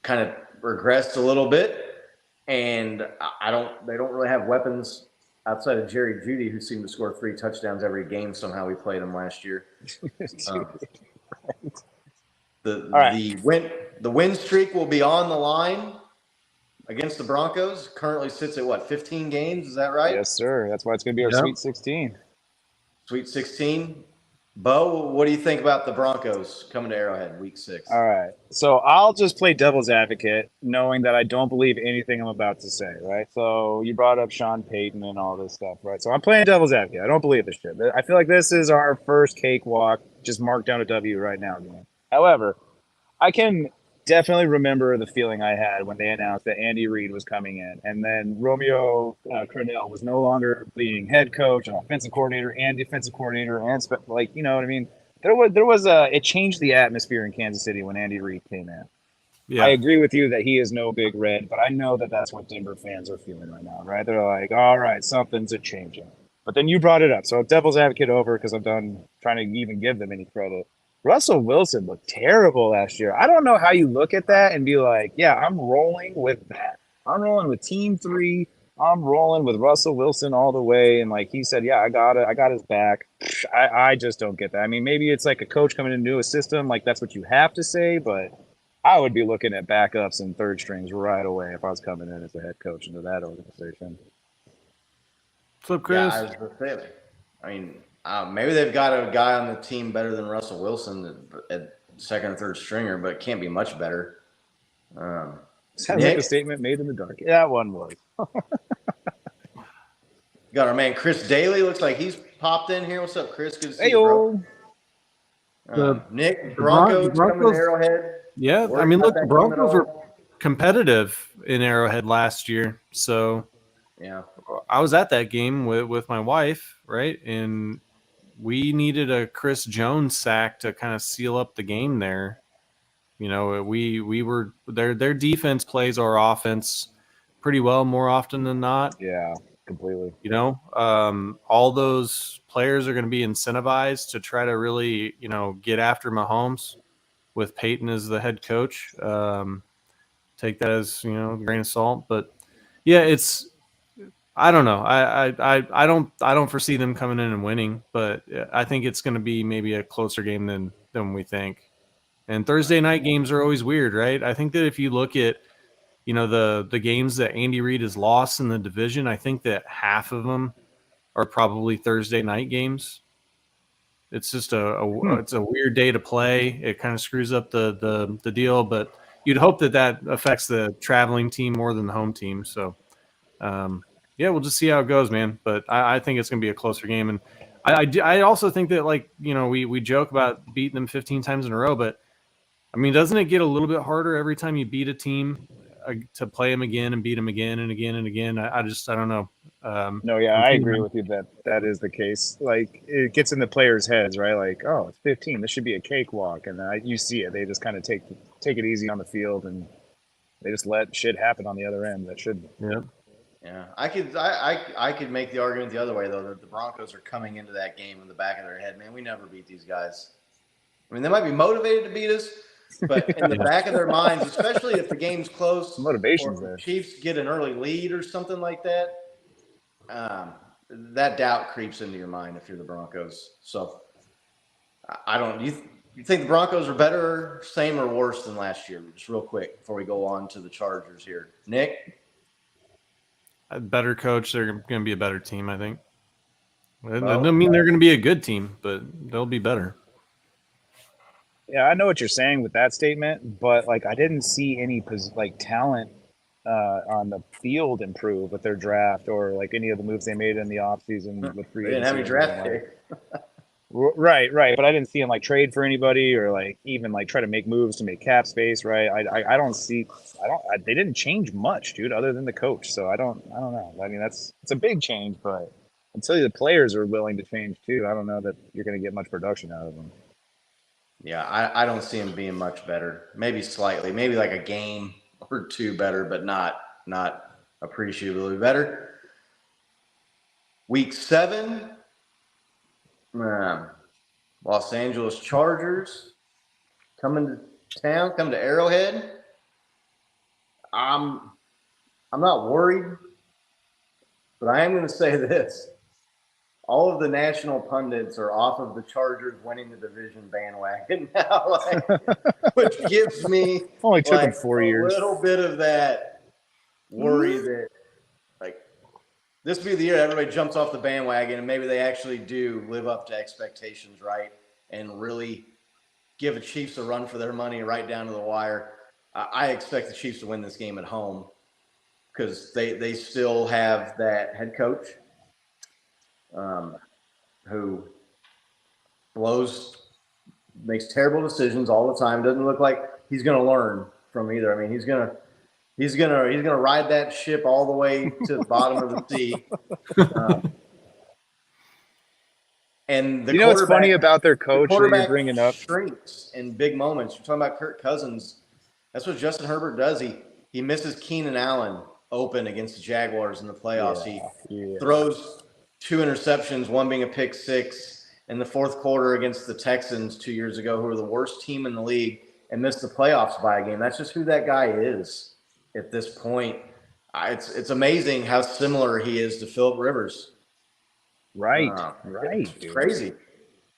kind of regressed a little bit, and they don't really have weapons outside of Jerry Jeudy, who seemed to score 3 touchdowns every game. Somehow we played him last year. The win streak will be on the line against the Broncos. Currently sits at 15 games? Is that right? Yes, sir. That's why it's going to be our Sweet 16. Sweet 16. Bo, what do you think about the Broncos coming to Arrowhead week 6? All right. So I'll just play devil's advocate, knowing that I don't believe anything I'm about to say, right? So you brought up Sean Payton and all this stuff, right? So I'm playing devil's advocate. I don't believe this shit. I feel like this is our first cakewalk. Just mark down a W right now, man. However, I can definitely remember the feeling I had when they announced that Andy Reid was coming in, and then Romeo Crennel was no longer being head coach, and offensive coordinator, and defensive coordinator, and you know what I mean. There was it changed the atmosphere in Kansas City when Andy Reid came in. Yeah. I agree with you that he is no Big Red, but I know that that's what Denver fans are feeling right now, right? They're like, all right, something's changing. But then you brought it up, so devil's advocate over because I'm done trying to even give them any credit. Russell Wilson looked terrible last year. I don't know how you look at that and be like, yeah, I'm rolling with that. I'm rolling with Team 3. I'm rolling with Russell Wilson all the way. And like he said, yeah, I got his back. I just don't get that. I mean, maybe it's like a coach coming into a system, like that's what you have to say, but I would be looking at backups and third strings right away if I was coming in as a head coach into that organization. What's up, Chris? Yeah, I was going to say that. I mean, maybe they've got a guy on the team better than Russell Wilson at second or third stringer, but it can't be much better. Sounds like a statement made in the dark. Yeah, that one was. Got our man Chris Daly. Looks like he's popped in here. What's up, Chris? Good to see you, bro. Nick, Broncos coming to Arrowhead. Yeah, I mean, look, the Broncos were competitive in Arrowhead last year, so yeah, I was at that game with my wife, right? And we needed a Chris Jones sack to kind of seal up the game there. You know, we were their defense plays our offense pretty well more often than not. Yeah, completely. You know, all those players are going to be incentivized to try to really, you know, get after Mahomes with Peyton as the head coach. Take that as, you know, a grain of salt, but yeah, I don't know. I don't foresee them coming in and winning, but I think it's going to be maybe a closer game than we think. And Thursday night games are always weird, right? I think that if you look at, you know, the games that Andy Reid has lost in the division, I think that half of them are probably Thursday night games. It's just it's a weird day to play. It kind of screws up the deal, but you'd hope that affects the traveling team more than the home team. So, yeah, we'll just see how it goes, man. But I think it's going to be a closer game. And I also think that, like, you know, we joke about beating them 15 times in a row, but, I mean, doesn't it get a little bit harder every time you beat a team to play them again and beat them again and again and again? I don't know. No, yeah, I agree with you that is the case. Like, it gets in the players' heads, right? Like, oh, it's 15. This should be a cakewalk. And you see it. They just kind of take it easy on the field, and they just let shit happen on the other end that shouldn't. Yeah. Yeah, I could make the argument the other way though, that the Broncos are coming into that game in the back of their head, man, we never beat these guys. I mean, they might be motivated to beat us, but in the back of their minds, especially if the game's close, Motivation's or if there. the Chiefs get an early lead or something like that, that doubt creeps into your mind if you're the Broncos. So I don't. You think the Broncos are better, same, or worse than last year? Just real quick before we go on to the Chargers here, Nick. A better coach, they're going to be a better team, I think. It Well, doesn't mean they're going to be a good team, but they'll be better. Yeah, I know what you're saying with that statement, but like I didn't see any talent on the field improve with their draft or like any of the moves they made in the offseason with free they didn't have any agency draft and, like, pick. Right. But I didn't see him like trade for anybody or like even like try to make moves to make cap space. Right. I don't see. They didn't change much, dude, other than the coach. So I don't know. I mean, it's a big change, but until the players are willing to change too, I don't know that you're going to get much production out of them. Yeah, I don't see him being much better. Maybe slightly, maybe like a game or two better, but not appreciably better. Week 7, Los Angeles Chargers coming to town, coming to Arrowhead. I'm not worried, but I am going to say this. All of the national pundits are off of the Chargers winning the division bandwagon now, which gives me Only took them 4 years. A little bit of that worry that this will be the year everybody jumps off the bandwagon and maybe they actually do live up to expectations, right? And really give the Chiefs a run for their money right down to the wire. I expect the Chiefs to win this game at home because they still have that head coach who makes terrible decisions all the time. Doesn't look like he's going to learn from either. I mean, he's gonna ride that ship all the way to the bottom of the sea. And the what's funny about their coach that you're bringing up? Shrinks in big moments. You're talking about Kirk Cousins. That's what Justin Herbert does. He misses Keenan Allen open against the Jaguars in the playoffs. He throws 2 interceptions, one being a pick 6 in the fourth quarter against the Texans 2 years ago, who were the worst team in the league and missed the playoffs by a game. That's just who that guy is at this point. It's amazing how similar he is to Phillip Rivers. Right. It's crazy.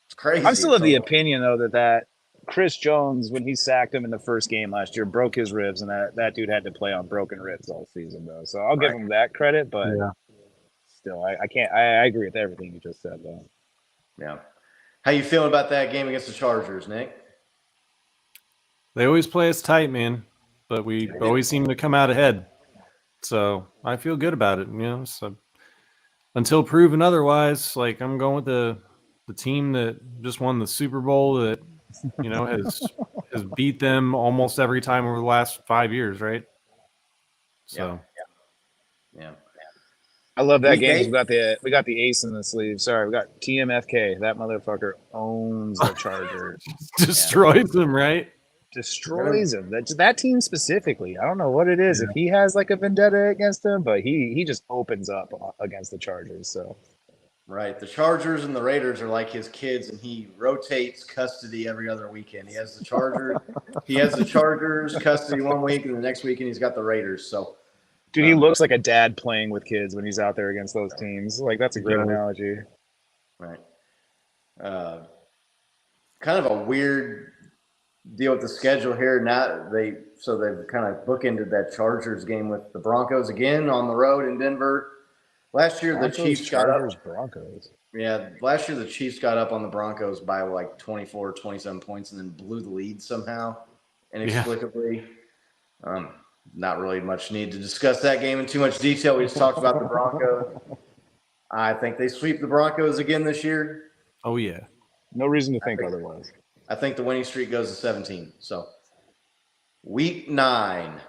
It's crazy. I'm still of the opinion though that Chris Jones, when he sacked him in the first game last year, broke his ribs, and that dude had to play on broken ribs all season though. So I'll give him that credit, but still, I can't. I agree with everything you just said though. Yeah. How you feeling about that game against the Chargers, Nick? They always play us tight, man, but we always seem to come out ahead. So I feel good about it, So until proven otherwise, like I'm going with the team that just won the Super Bowl that has beat them almost every time over the last 5 years, right? So yeah. I love that game. We got the ace in the sleeve. Sorry, we got TMFK. That motherfucker owns the Chargers. Destroys them, right? Destroys them. That team specifically. I don't know what it is. If he has like a vendetta against them, but he just opens up against the Chargers. So right, the Chargers and the Raiders are like his kids, and he rotates custody every other weekend. He has the Chargers custody one week, and the next weekend he's got the Raiders. So. Dude, he looks like a dad playing with kids when he's out there against those teams. Like, that's a great analogy. Right. Kind of a weird deal with the schedule here. Now they've kind of bookended that Chargers game with the Broncos again on the road in Denver. Last year, the Chiefs got up. Broncos. Yeah, last year the Chiefs got up on the Broncos by like 24, 27 points and then blew the lead somehow, inexplicably. Not really much need to discuss that game in too much detail. We just talked about the Broncos. I think they sweep the Broncos again this year. Oh, yeah. No reason to think otherwise. I think the winning streak goes to 17. So, week 9,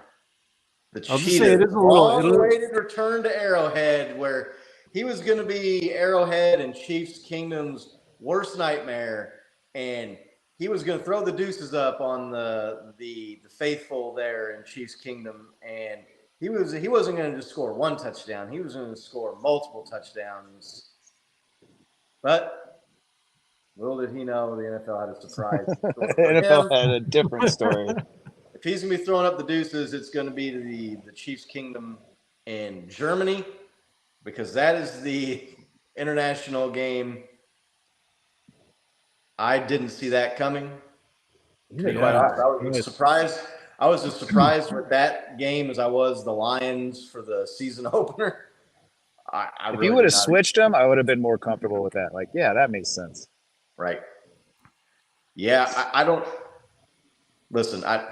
the Cheetahs long-awaited return to Arrowhead, where he was going to be Arrowhead and Chiefs Kingdom's worst nightmare, and he was going to throw the deuces up on the faithful there in Chiefs Kingdom, and he wasn't going to just score one touchdown. He was going to score multiple touchdowns. But little did he know the NFL had a surprise. The NFL had a different story. If he's going to be throwing up the deuces, it's going to be to the Chiefs Kingdom in Germany, because that is the international game. I didn't see that coming. To be quite honest, I was surprised. I was as surprised with that game as I was the Lions for the season opener. If you would have switched them, I would have been more comfortable with that. Like, yeah, that makes sense. Right. Yeah, I don't listen. I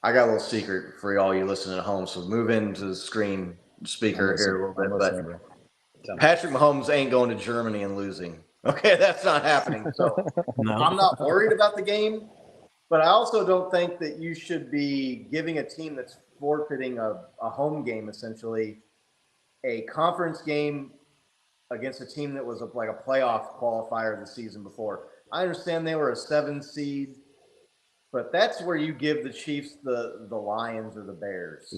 got a little secret for all you listening at home. So move into the screen speaker here a little bit. But Patrick Mahomes ain't going to Germany and losing. Okay, that's not happening. So I'm not worried about the game, but I also don't think that you should be giving a team that's forfeiting a home game, essentially, a conference game against a team that was like a playoff qualifier the season before. I understand they were a 7 seed, but that's where you give the Chiefs the Lions or the Bears.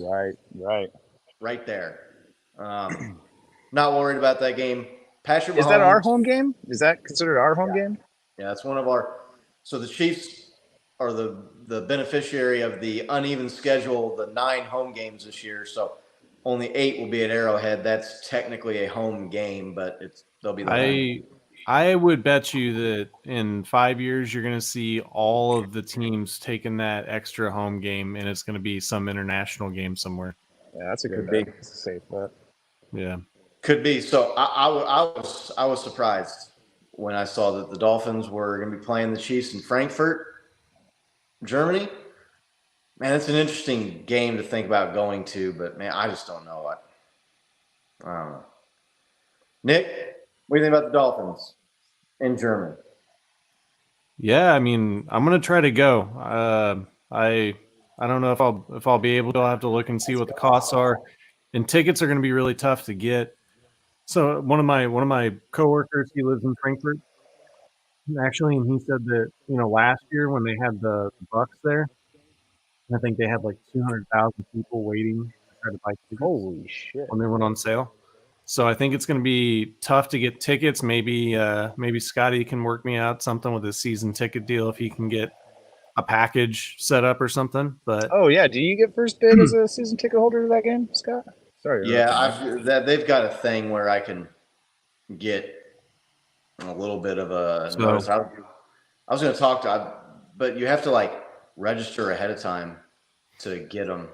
Right there. Not worried about that game. Patrick Mahomes, is that our home game? Is that considered our home game? Yeah, it's one of our. So the Chiefs are the beneficiary of the uneven schedule, the 9 home games this year. So only 8 will be at Arrowhead. That's technically a home game, but they'll be the I would bet you that in 5 years you're going to see all of the teams taking that extra home game, and it's going to be some international game somewhere. Yeah, that's a good bet. That's a safe bet. Yeah, could be. So I was surprised when I saw that the Dolphins were going to be playing the Chiefs in Frankfurt, Germany. Man, it's an interesting game to think about going to, but man, I just don't know what. I don't know. Nick, what do you think about the Dolphins in Germany? Yeah, I mean, I'm gonna try to go. I don't know if I'll be able to. I'll have to look and see what the costs are, and tickets are going to be really tough to get. So one of my coworkers, he lives in Frankfurt, actually, and he said that last year when they had the Bucks there, I think they had like 200,000 people waiting to try to buy tickets. Holy shit! When they went on sale. So I think it's going to be tough to get tickets. Maybe Scotty can work me out something with his season ticket deal if he can get a package set up or something. But oh yeah, do you get first bid as a season ticket holder to that game, Scott? Sorry. Yeah, they've got a thing where I can get a little bit of a notice. I was going to talk but you have to like register ahead of time to get them.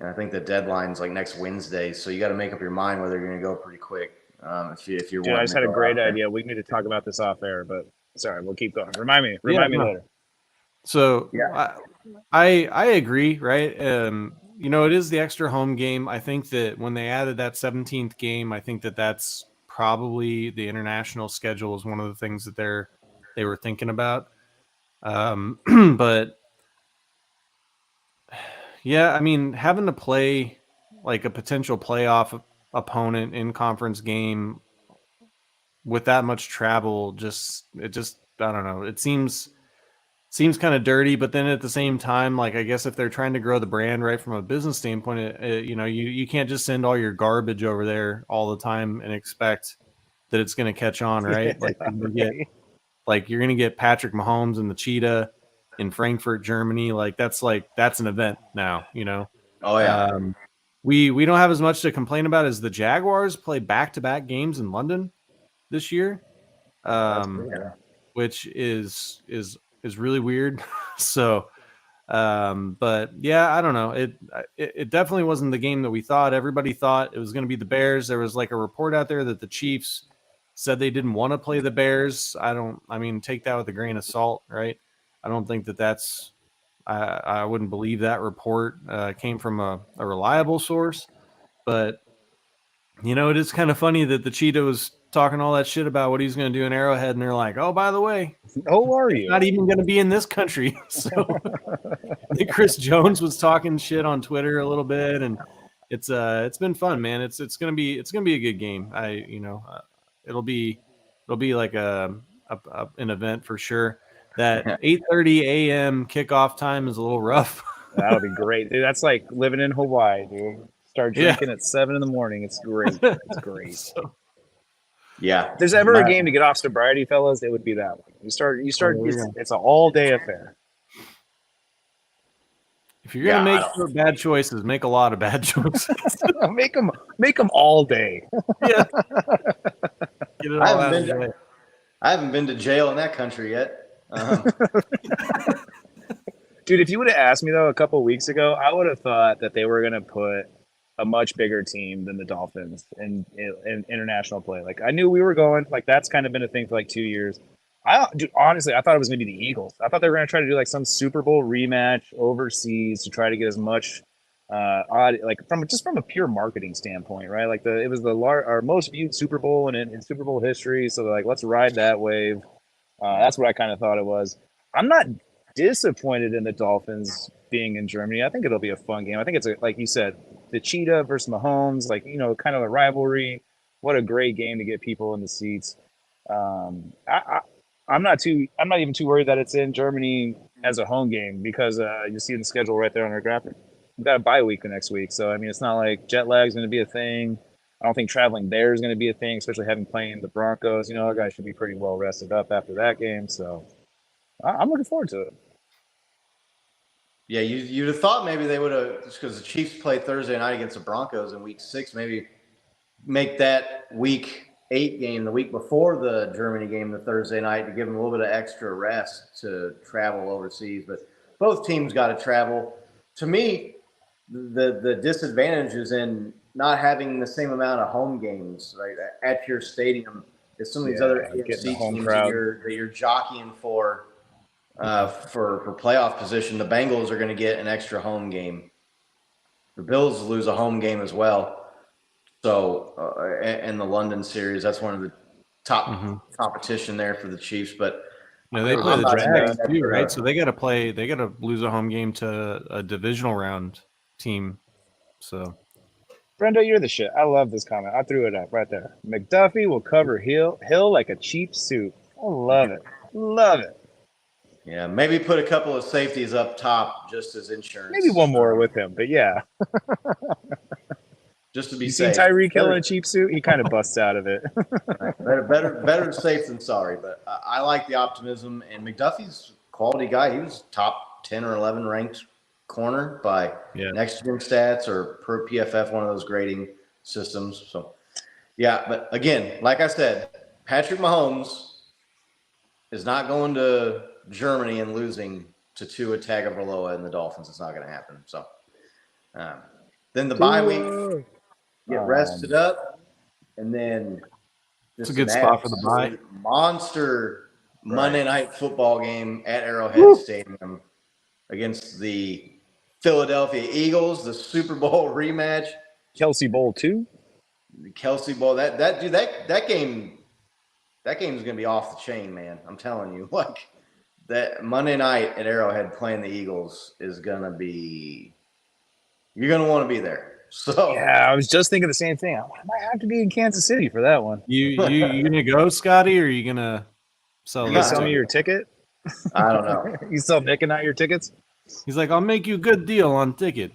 And I think the deadline's like next Wednesday, so you got to make up your mind whether you're going to go pretty quick. If you're, dude, I just had a great idea. We need to talk about this off air, but sorry, we'll keep going. Remind me later. So yeah, I agree, right? It is the extra home game. I think that when they added that 17th game, I think that's probably the international schedule is one of the things that they were thinking about. But yeah, I mean, having to play like a potential playoff opponent in conference game with that much travel, I don't know. It seems kind of dirty, but then at the same time, like, I guess if they're trying to grow the brand right from a business standpoint, you can't just send all your garbage over there all the time and expect that it's going to catch on, right? Like you're going to get Patrick Mahomes and the Cheetah in Frankfurt, Germany. That's an event now, Oh yeah. We don't have as much to complain about as the Jaguars play back-to-back games in London this year, which is really weird. So, but yeah, I don't know. It definitely wasn't the game that we thought. Everybody thought it was going to be the Bears. There was like a report out there that the Chiefs said they didn't want to play the Bears. Take that with a grain of salt, right? I don't think that's, I wouldn't believe that report came from a reliable source, but it is kind of funny that the Cheetah was talking all that shit about what he's going to do in Arrowhead, and they're like, oh, by the way, not even going to be in this country. So I think Chris Jones was talking shit on Twitter a little bit, and it's been fun, man. It's going to be a good game. It'll be like an event for sure. That 8:30 a.m. kickoff time is a little rough That'll be great, dude. That's like living in Hawaii, dude. Start Yeah. drinking at 7 a.m. It's great. It's great. So, Yeah. If there's ever a game to get off sobriety, fellas, it would be that one. You start. there we go. It's an all day affair. if you're gonna Yeah, make bad choices, make a lot of bad choices. make them all day. Yeah. Get it all out of the way. I haven't been to jail in that country yet. Dude, if you would have asked me though a couple of weeks ago, I would have thought that they were going to put a much bigger team than the Dolphins in international play. Like I knew we were going. Like that's kind of been a thing for like 2 years. Dude, honestly, I thought it was going to be the Eagles. I thought they were going to try to do like some Super Bowl rematch overseas to try to get as much like from a pure marketing standpoint, right? Like it was our most viewed Super Bowl in Super Bowl history. So they're like, let's ride that wave. That's what I kind of thought it was. I'm not disappointed in the Dolphins being in Germany. I think it'll be a fun game. I think it's like you said, the Cheetah versus Mahomes, like, you know, kind of a rivalry. What a great game to get people in the seats. I'm not even too worried that it's in Germany as a home game because you see the schedule right there on our graphic. We've got a bye week the next week. So, I mean, it's not like jet lag is going to be a thing. I don't think traveling there is going to be a thing, especially having playing the Broncos. You know, our guys should be pretty well rested up after that game. So I'm looking forward to it. Yeah, you'd have thought maybe they would have, just because the Chiefs play Thursday night against the Broncos in Week 6, maybe make that Week 8 game the week before the Germany game, the Thursday night, to give them a little bit of extra rest to travel overseas. But both teams got to travel. To me, the disadvantage is in not having the same amount of home games right at your stadium as some of these other AFC teams that you're jockeying for playoff position. The Bengals are going to get an extra home game. The Bills lose a home game as well. So, in the London series, that's one of the top competition there for the Chiefs. But no, they play the Jags too, right? So they got to lose a home game to a divisional round team. So, Brendo, you're the shit. I love this comment. I threw it up right there. McDuffie will cover Hill like a cheap suit. I love it. Love it. Yeah, maybe put a couple of safeties up top just as insurance. Maybe one more with him, but yeah. Just to be safe. You seen Tyreek Hill in a cheap suit? He kind of busts out of it. better safe than sorry, but I like the optimism. And McDuffie's a quality guy. He was top 10 or 11 ranked corner by Next Gen Stats or per PFF, one of those grading systems. So, yeah, but again, like I said, Patrick Mahomes is not going to Germany and losing to Tua Tagovailoa and the Dolphins. It's not going to happen. So, then the bye week, get rested up, and then it's a good spot for the bye. Monster Monday night football game at Arrowhead Stadium against the Philadelphia Eagles, the Super Bowl rematch. Kelsey Bowl 2? The Kelsey Bowl. That game is gonna be off the chain, man. I'm telling you. Like that Monday night at Arrowhead playing the Eagles is gonna be, you're gonna want to be there. So yeah, I was just thinking the same thing. I might have to be in Kansas City for that one. You gonna go, Scotty, or are you gonna sell? You sell me your ticket? I don't know. You sell Nick and I your tickets? He's like, I'll make you a good deal on ticket.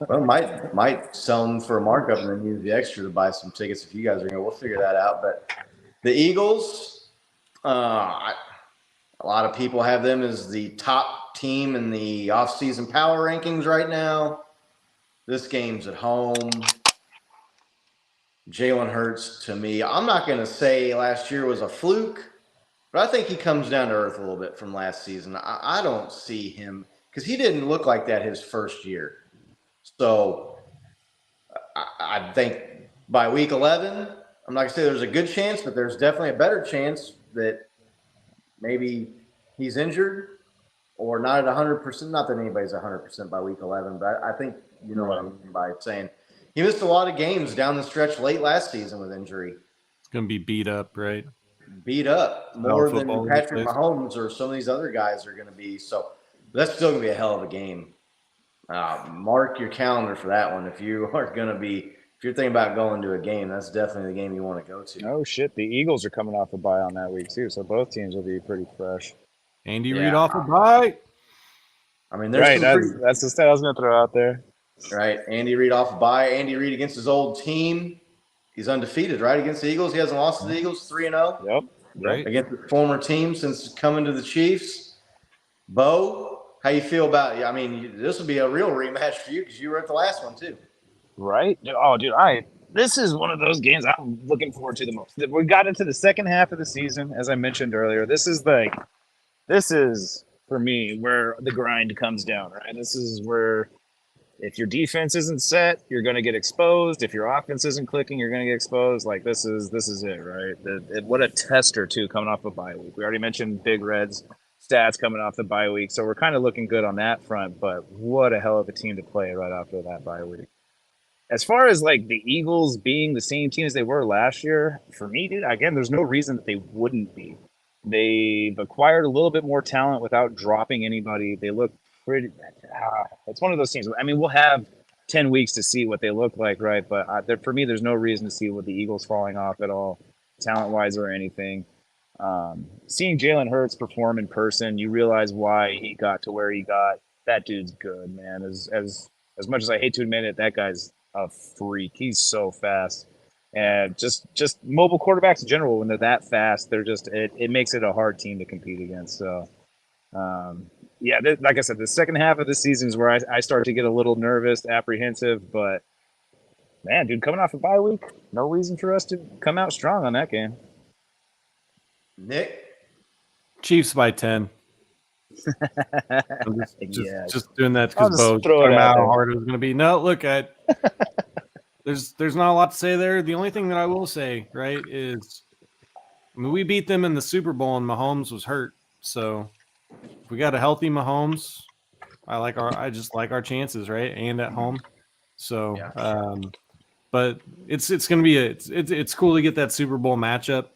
Well, might sell them for a markup and then use the extra to buy some tickets if you guys are going. We'll figure that out. But the Eagles, a lot of people have them as the top team in the offseason power rankings right now. This game's at home. Jalen Hurts, to me, I'm not going to say last year was a fluke, but I think he comes down to earth a little bit from last season. I don't see him because he didn't look like that his first year. So I think by week 11, I'm not going to say there's a good chance, but there's definitely a better chance that maybe he's injured or not at 100%. Not that anybody's 100% by week 11, but I think you know what I mean by saying he missed a lot of games down the stretch late last season with injury. It's going to be beat up, right? Beat up more than Patrick Mahomes or some of these other guys are going to be. So that's still going to be a hell of a game. Mark your calendar for that one. If you're thinking about going to a game, that's definitely the game you want to go to. Oh shit, the Eagles are coming off a bye on that week too, so both teams will be pretty fresh. Andy Reid off a bye. I mean, there's Right. some pretty, That's the stat I was going to throw out there. right. Andy Reid off a bye. Andy Reid against his old team. He's undefeated, right? Against the Eagles. He hasn't lost to the Eagles, 3-0. Yep. Right. Against his former team since coming to the Chiefs. Bo, how you feel about it? I mean, this will be a real rematch for you because you were at the last one too. Right. Oh, dude, this is one of those games I'm looking forward to the most. We got into the second half of the season, as I mentioned earlier. This is for me where the grind comes down, right? This is where if your defense isn't set, you're going to get exposed. If your offense isn't clicking, you're going to get exposed. Like this is it, right? What a tester too, coming off a bye week. We already mentioned Big Red's stats coming off the bye week, so we're kind of looking good on that front. But what a hell of a team to play right after that bye week. As far as like the Eagles being the same team as they were last year, for me, dude, again, there's no reason that they wouldn't be. They've acquired a little bit more talent without dropping anybody. They look pretty. It's one of those teams. I mean, we'll have 10 weeks to see what they look like, right? But for me, there's no reason to see what the Eagles falling off at all, talent-wise or anything. Seeing Jalen Hurts perform in person, you realize why he got to where he got. That dude's good, man. As much as I hate to admit it, that guy's a freak. He's so fast. And just mobile quarterbacks in general, when they're that fast, they're just it makes it a hard team to compete against. So, like I said, the second half of the season is where I start to get a little nervous, apprehensive. But man, dude, coming off a bye week, no reason for us to come out strong on that game. Nick, Chiefs by 10. I'm just doing that I'll because just Bo throw it talking out about there. how hard it was going to be. No, look, there's not a lot to say there. The only thing that I will say, right, is I mean, we beat them in the Super Bowl and Mahomes was hurt. So if we got a healthy Mahomes, I just like our chances, right, and at home. So, Yeah. but it's going to be it's cool to get that Super Bowl matchup.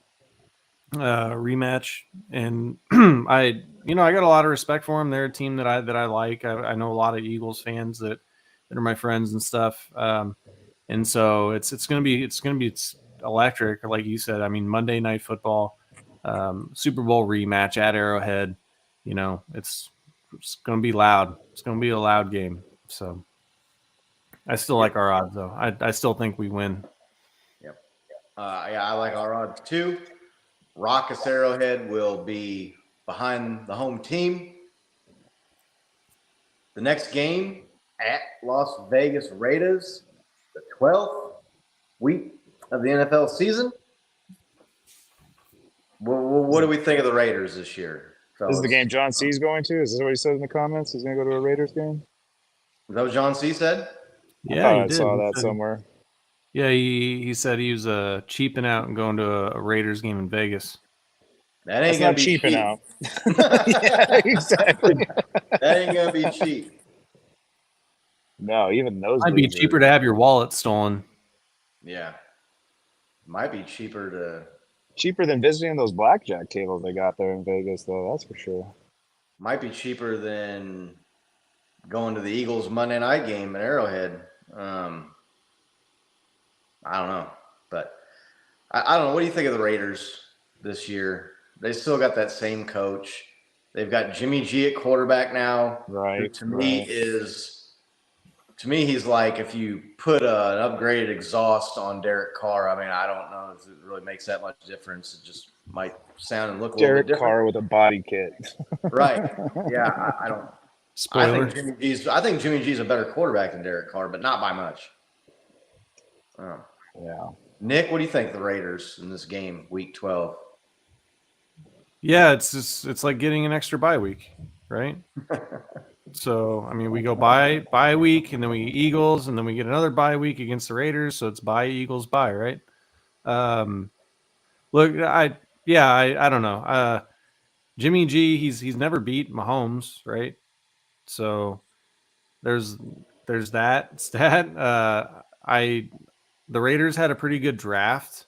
Rematch, and I got a lot of respect for them. They're a team that I like. I know a lot of Eagles fans that are my friends and stuff, and so it's gonna be electric, like you said. I mean, Monday Night Football, Super Bowl rematch at Arrowhead. It's gonna be loud. It's gonna be a loud game. So I still like our odds, though. I still think we win. Yep. I like our odds too. Raucous Arrowhead will be behind the home team. The next game at Las Vegas Raiders, the 12th week of the NFL season. What do we think of the Raiders this year? This is the game John C's going to? Is this what he said in the comments? He's going to go to a Raiders game? Is that what John C. said? Yeah, I saw that somewhere. Yeah, he said he was cheaping out and going to a Raiders game in Vegas. That ain't That's gonna not be cheaping cheap. out. Yeah, exactly. That ain't gonna be cheap. No, even those Might be dudes are- cheaper to have your wallet stolen. Yeah, might be cheaper Cheaper than visiting those blackjack tables they got there in Vegas, though. That's for sure. might be cheaper than going to the Eagles Monday night game at Arrowhead. I don't know, but I don't know. What do you think of the Raiders this year? They still got that same coach. They've got Jimmy G at quarterback now. Right. To me, he's like if you put an upgraded exhaust on Derek Carr. I mean, I don't know if it really makes that much difference. It just might sound and look a Derek little bit different. Carr with a body kit. Right. Yeah, I don't. Spoiler. I think Jimmy G's a better quarterback than Derek Carr, but not by much. Yeah. Nick, what do you think of the Raiders in this game, Week 12? Yeah, it's like getting an extra bye week, right? So I mean, we go bye week, and then we Eagles, and then we get another bye week against the Raiders. So it's bye Eagles bye, right? Look, I don't know. Jimmy G, he's never beat Mahomes, right? So there's that stat. The Raiders had a pretty good draft.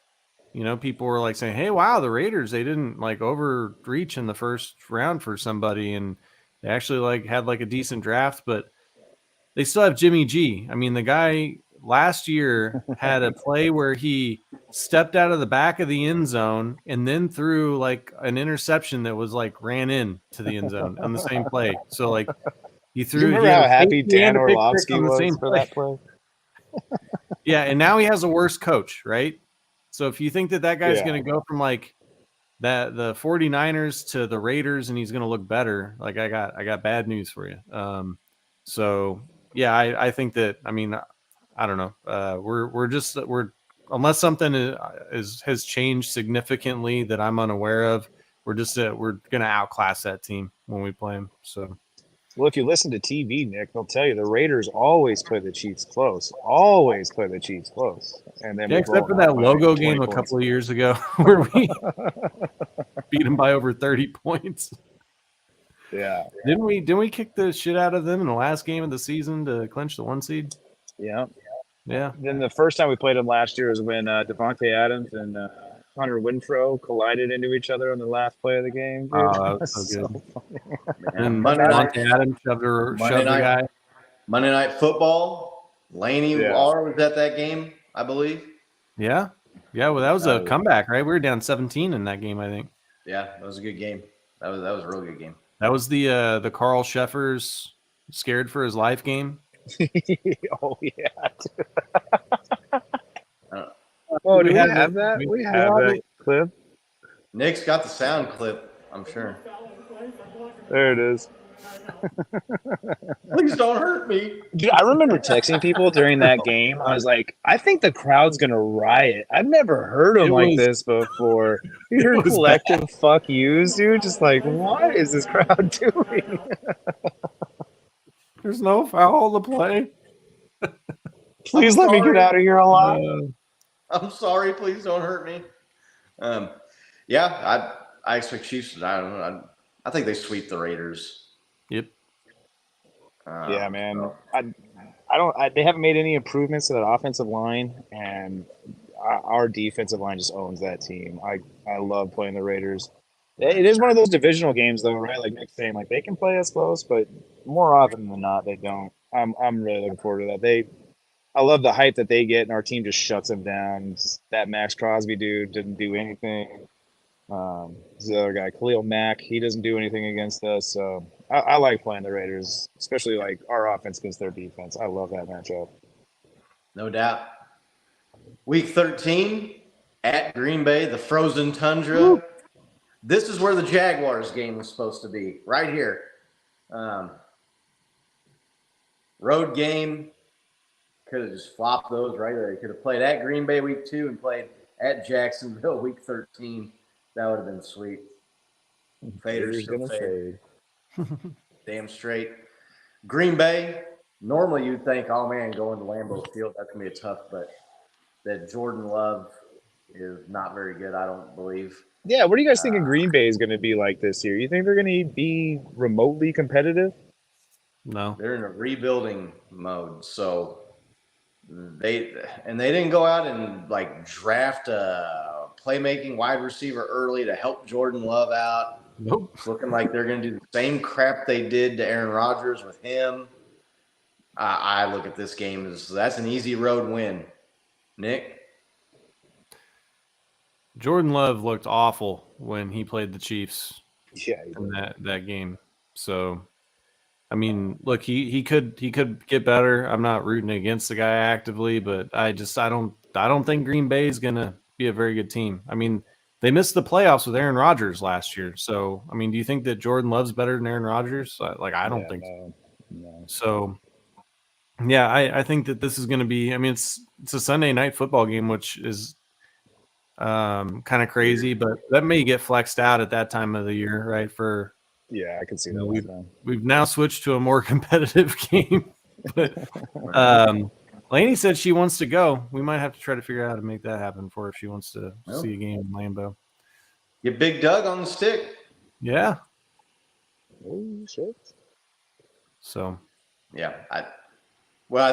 People were like saying, "Hey, wow, the Raiders, they didn't like overreach in the first round for somebody, and they actually had a decent draft, but they still have Jimmy G. I mean, the guy last year had a play where he stepped out of the back of the end zone and then threw an interception that was ran in to the end zone on the same play. So He Do threw. you remember he had how a happy safety Dan and a pick six Orlovsky on the was same for play. that play? Yeah, and now he has a worse coach, right? So if you think that guy's Yeah. going to go from like that the 49ers to the Raiders and he's going to look better, like I got bad news for you. So yeah, I think that, I mean, I don't know. We're unless something has changed significantly that I'm unaware of, we're going to outclass that team when we play them. So Well, if you listen to TV, Nick, they'll tell you the Raiders always play the Chiefs close. Always play the Chiefs close. And then yeah, we blow except for them out that by logo 20 game a points. couple of years ago where we beat them by over 30 points. Yeah. Didn't we kick the shit out of them in the last game of the season to clinch the 1 seed? Yeah. Yeah. Then the first time we played them last year was when Devontae Adams and Hunter Winfrow collided into each other on the last play of the game. Dude. Oh, that was so good. funny. And Monday night, Monte Adams shoved the guy. Monday Night Football. Laney Yeah. R was at that game, I believe. Yeah. Yeah, well, that was a Oh, yeah. comeback, right? We were down 17 in that game, I think. Yeah, that was a good game. That was a real good game. That was the Carl Sheffers scared for his life game. Oh, yeah. Oh, Do we have that? We have that clip. Nick's got the sound clip, I'm sure. There it is. Please don't hurt me. Dude, I remember texting people during that game. I was like, I think the crowd's going to riot. I've never heard them like this before. Your collective fuck yous, dude. Just like, what is this crowd doing? There's no foul to play. Please let me get out of here alive. I'm sorry. Please don't hurt me. Yeah, I expect Chiefs. I don't know. I think they sweep the Raiders. Yep. Yeah, man. They haven't made any improvements to that offensive line, and our defensive line just owns that team. I love playing the Raiders. It is one of those divisional games, though, right? Like Nick's saying, like they can play us close, but more often than not, they don't. I'm really looking forward to that. I love the hype that they get, and our team just shuts them down. That Max Crosby dude didn't do anything. The other guy, Khalil Mack, he doesn't do anything against us. So I like playing the Raiders, especially like our offense against their defense. I love that matchup. No doubt. Week 13 at Green Bay, the frozen tundra. Woo. This is where the Jaguars game was supposed to be, right here. Road game. Could have just flopped those right there. Could have played at Green Bay week 2 and played at Jacksonville week 13. That would have been sweet. Faders still fade. Damn straight. Green Bay, normally you'd think, oh man, going to Lambeau Field, that's going to be tough, but that Jordan Love is not very good, I don't believe. Yeah, what do you guys think Green Bay is going to be like this year? You think they're going to be remotely competitive? No. They're in a rebuilding mode, so they didn't go out and like draft a playmaking wide receiver early to help Jordan Love out. Nope. It's looking like they're going to do the same crap they did to Aaron Rodgers with him. I look at this game as that's an easy road win. Nick? Jordan Love looked awful when he played the Chiefs. Yeah, in that game. So, I mean, look, he could get better. I'm not rooting against the guy actively, but I don't think Green Bay is gonna be a very good team. I mean, they missed the playoffs with Aaron Rodgers last year. So, I mean, do you think that Jordan Love's better than Aaron Rodgers? I don't think so. No. So, yeah, I think that this is going to be. I mean, it's a Sunday night football game, which is kind of crazy, but that may get flexed out at that time of the year, right? Yeah, I can see that. We've now switched to a more competitive game, but Laney said she wants to go. We might have to try to figure out how to make that happen for her if she wants to see a game in Lambeau. Get Big Doug on the stick. Yeah. Oh shit. So. Yeah, I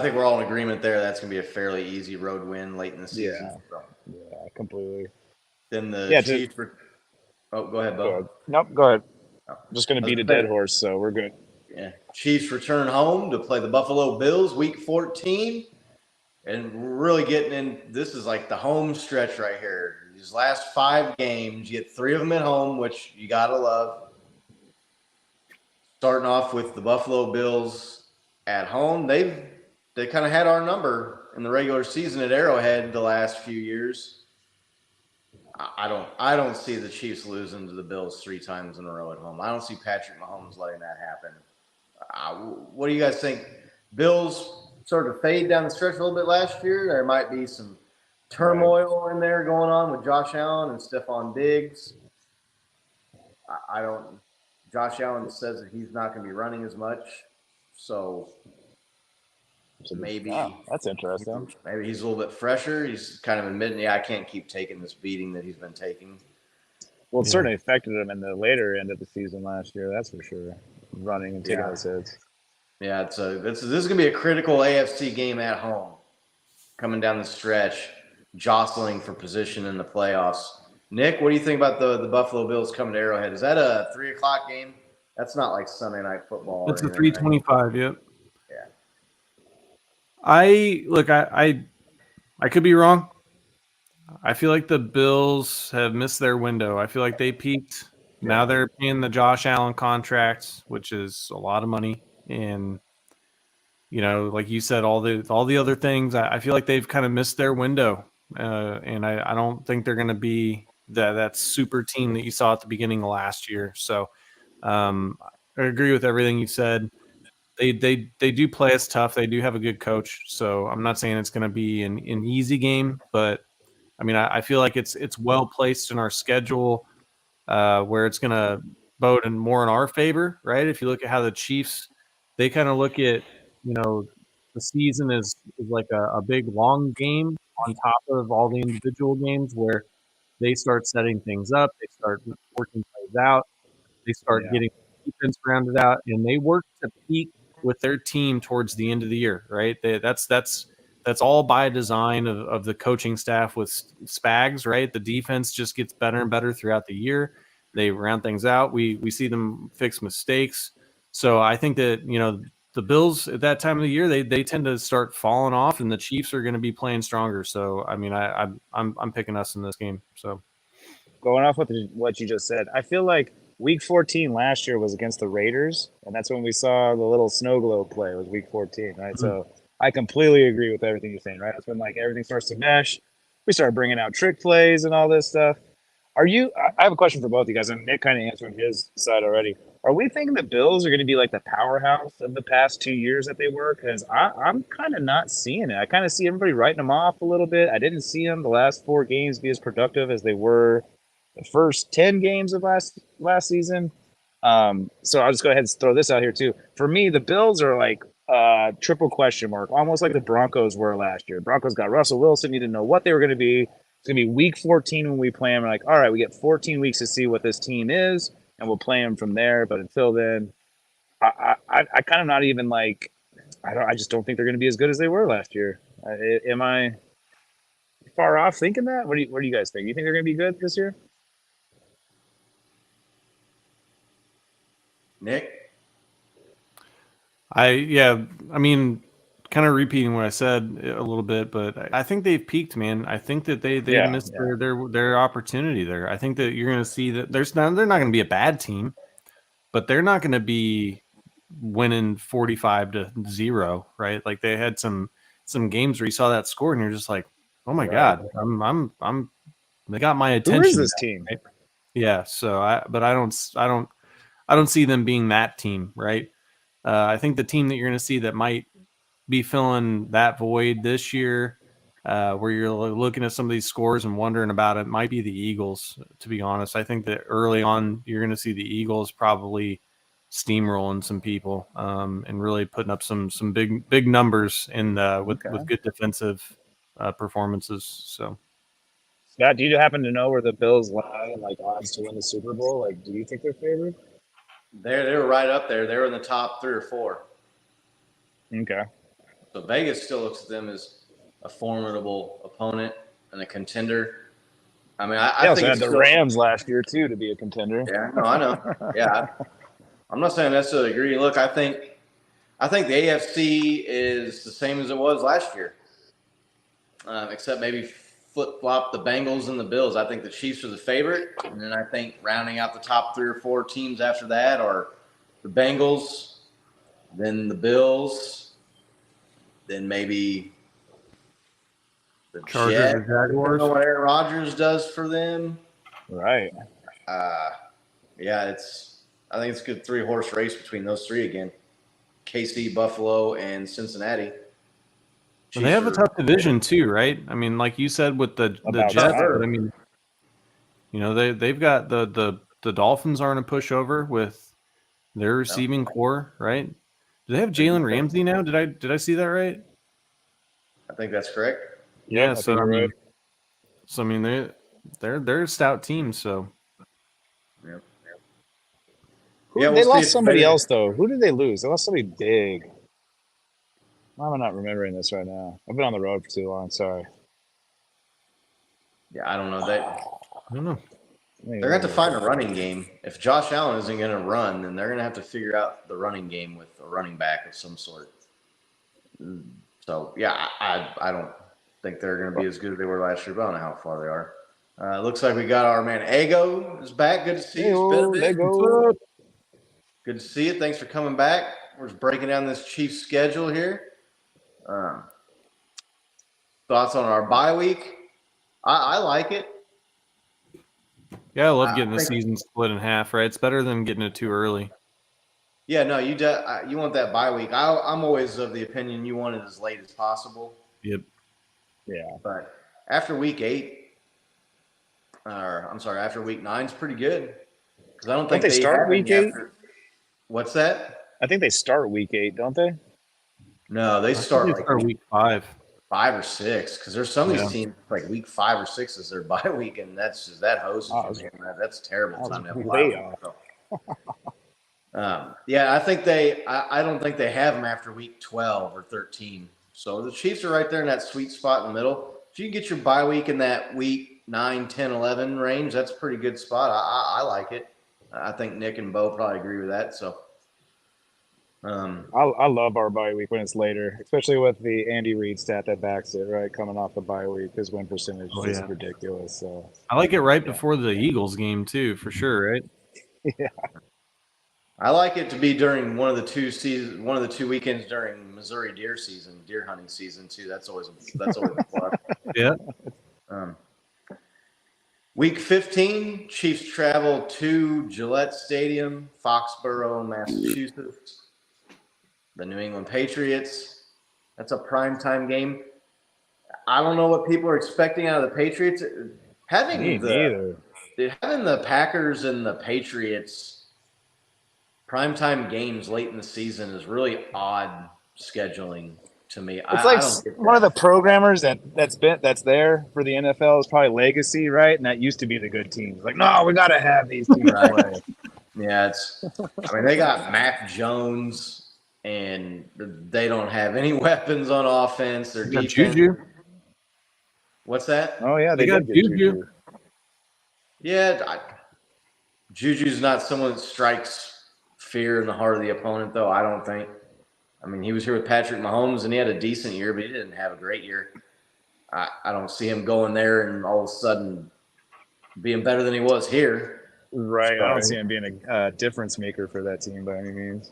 think we're all in agreement there. That's going to be a fairly easy road win late in the season. Yeah, so. Yeah, completely. Then the Chiefs. Go ahead, Bo. Nope, go ahead. I'm just going to beat a dead horse, so we're good. Yeah, Chiefs return home to play the Buffalo Bills week 14. And we're really getting in. This is like the home stretch right here. These last 5 games, you get 3 of them at home, which you got to love. starting off with the Buffalo Bills at home. They kind of had our number in the regular season at Arrowhead the last few years. I don't see the Chiefs losing to the Bills 3 times in a row at home. I don't see Patrick Mahomes letting that happen. What do you guys think? Bills sort of fade down the stretch a little bit last year. There might be some turmoil in there going on with Josh Allen and Stephon Diggs. I don't. Josh Allen says that he's not going to be running as much, so maybe that's interesting. Maybe he's a little bit fresher. He's kind of admitting, I can't keep taking this beating that he's been taking. Well, it certainly affected him in the later end of the season last year. That's for sure. Running and taking those hits. Yeah, this is going to be a critical AFC game at home, coming down the stretch, jostling for position in the playoffs. Nick, what do you think about the Buffalo Bills coming to Arrowhead? Is that a 3:00 game? That's not like Sunday Night Football. It's a 3:25. Yep. Yeah. I could be wrong. I feel like the Bills have missed their window. I feel like they peaked. Yeah. Now they're paying the Josh Allen contracts, which is a lot of money, and like you said, all the other things. I feel like they've kind of missed their window, and I don't think they're going to be that super team that you saw at the beginning of last year. So I agree with everything you said. They do play us tough. They do have a good coach. So I'm not saying it's going to be an easy game, but I mean, I feel like it's well placed in our schedule where it's going to bode more in our favor, right? If you look at how the Chiefs, they kind of look at, the season is like a big long game on top of all the individual games where they start setting things up. They start working plays out. They start getting defense rounded out, and they work to peak with their team towards the end of the year, right? That's all by design of the coaching staff with Spags, right? The defense just gets better and better throughout the year. They round things out. We see them fix mistakes. So I think that, the Bills at that time of the year, they tend to start falling off, and the Chiefs are going to be playing stronger. So, I mean, I'm picking us in this game. So going off with what you just said, I feel like Week 14 last year was against the Raiders, and that's when we saw the little snow globe play. It was Week 14, right? Mm-hmm. So I completely agree with everything you're saying, right? That's when everything starts to mesh. We start bringing out trick plays and all this stuff. I have a question for both of you guys, and Nick kind of answered his side already. Are we thinking the Bills are going to be like the powerhouse of the past 2 years that they were? Because I'm kind of not seeing it. I kind of see everybody writing them off a little bit. I didn't see them the last 4 games be as productive as they were the first 10 games of last season. So I'll just go ahead and throw this out here too. For me, the Bills are like triple question mark, almost like the Broncos were last year. Broncos got Russell Wilson. You didn't know what they were going to be. It's going to be Week 14 when we play them. We're like, all right, we get 14 weeks to see what this team is, and we'll play them from there. But until then, I kind of not even like I just don't think they're going to be as good as they were last year. Am I far off thinking that? What do you guys think? You think they're going to be good this year? Nick? I mean, kind of repeating what I said a little bit, but I think they've peaked, man. I think that they missed their opportunity there. I think that you're going to see that they're not going to be a bad team, but they're not going to be winning 45-0, right? Like they had some games where you saw that score and you're just like, oh my God, they got my attention. Who is this team? Right? Yeah. So I don't see them being that team, right? I think the team that you're going to see that might be filling that void this year, where you're looking at some of these scores and wondering about it, might be the Eagles, to be honest. I think that early on you're going to see the Eagles probably steamrolling some people and really putting up some big numbers with good defensive performances. So, Scott, do you happen to know where the Bills lie in odds to win the Super Bowl? Do you think they're favored? They were right up there. They were in the top 3 or 4. Okay. So Vegas still looks at them as a formidable opponent and a contender. I mean, I think had the Rams last year too to be a contender. Yeah, no, I know. Yeah, I'm not saying I necessarily agree. Look, I think the AFC is the same as it was last year, except maybe flip-flop the Bengals and the Bills. I think the Chiefs are the favorite, and then I think rounding out the top 3 or 4 teams after that are the Bengals, then the Bills, then maybe the Chargers Jets. or I don't Jaguars. know what Aaron Rodgers does for them. Right. Yeah, I think it's a good 3-horse race between those three again. KC, Buffalo, and Cincinnati. Well, they have a tough division too, right? I mean, like you said with the About Jets, time. but I mean, they've got the Dolphins aren't a pushover with their receiving core, right? Do they have Jalen Ramsey now? Did I see that right? I think that's correct. Yeah, I so think I you're mean, right. they're a stout team. So Yeah. They we'll see lost if somebody they- else though. Who did they lose? They lost somebody big. Why am I not remembering this right now? I've been on the road for too long. Sorry. Yeah, I don't know. I don't know. They're going to have to find a running game. If Josh Allen isn't going to run, then they're going to have to figure out the running game with a running back of some sort. So, yeah, I don't think they're going to be as good as they were last year, but I don't know how far they are. Looks like we got our man Ego is back. Good to see you. It's been a bit. There go. Good to see you. Thanks for coming back. We're just breaking down this Chiefs schedule here. Thoughts on our bye week? I like it. Yeah, I love getting the season split in half, right? It's better than getting it too early. Yeah, no, you want that bye week. I'm always of the opinion you want it as late as possible. Yep. Yeah. But after week 8, after week 9 is pretty good. Because I don't think they start have any week 8? What's that? I think they start week 8, don't they? No, they I start think like they start week 5. 5 or 6. Because there's some of Yeah. these teams like week 5 or 6 is their bye week, and that's just that hoses. That's terrible time to have a bye way week. Yeah, I think I don't think they have them after week 12 or 13. So the Chiefs are right there in that sweet spot in the middle. If you can get your bye week in that week 9, 10, 11 range, that's a pretty good spot. I like it. I think Nick and Bo probably agree with that. So, I love our bye week when it's later, especially with the Andy Reid stat that backs it, right? Coming off the bye week, his win percentage is just ridiculous. So I like it right before the Eagles game too, for sure, right? yeah. I like it to be during one of the two weekends during Missouri deer hunting season too. That's always a plus. Yeah. Week 15, Chiefs travel to Gillette Stadium, Foxborough, Massachusetts. The New England Patriots. That's a primetime game. I don't know what people are expecting out of the Patriots. Having the Packers and the Patriots primetime games late in the season is really odd scheduling to me. It's like one of the programmers that's there for the NFL is probably legacy, right? And that used to be the good teams. Like, no, we got to have these teams play. Yeah, they got Mac Jones, and they don't have any weapons on offense. Their defense. Juju. What's that? Oh yeah, they got Juju. Yeah, Juju's not someone that strikes fear in the heart of the opponent, though. I don't think. I mean, he was here with Patrick Mahomes, and he had a decent year, but he didn't have a great year. I don't see him going there and all of a sudden being better than he was here. Right. I don't see him being a difference maker for that team by any means.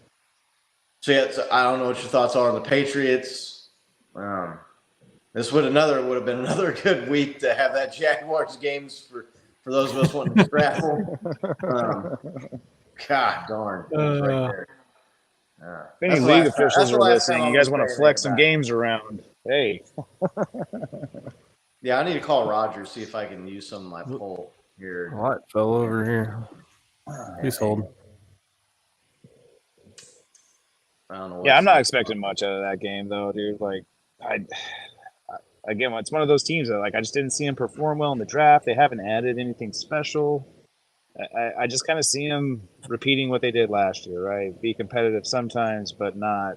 So, I don't know what your thoughts are on the Patriots. This would have been another good week to have that Jaguars games for those of us wanting to scramble. God darn. Right there. If any league officials are listening, you guys want to flex some games around, hey. Yeah, I need to call Roger, see if I can use some of my poll here. What fell over here? Please hold. I don't know. Yeah, I'm not expecting much out of that game, though, dude. Like, again, it's one of those teams that, like, I just didn't see him perform well in the draft. They haven't added anything special. I just kind of see them repeating what they did last year, right? Be competitive sometimes, but not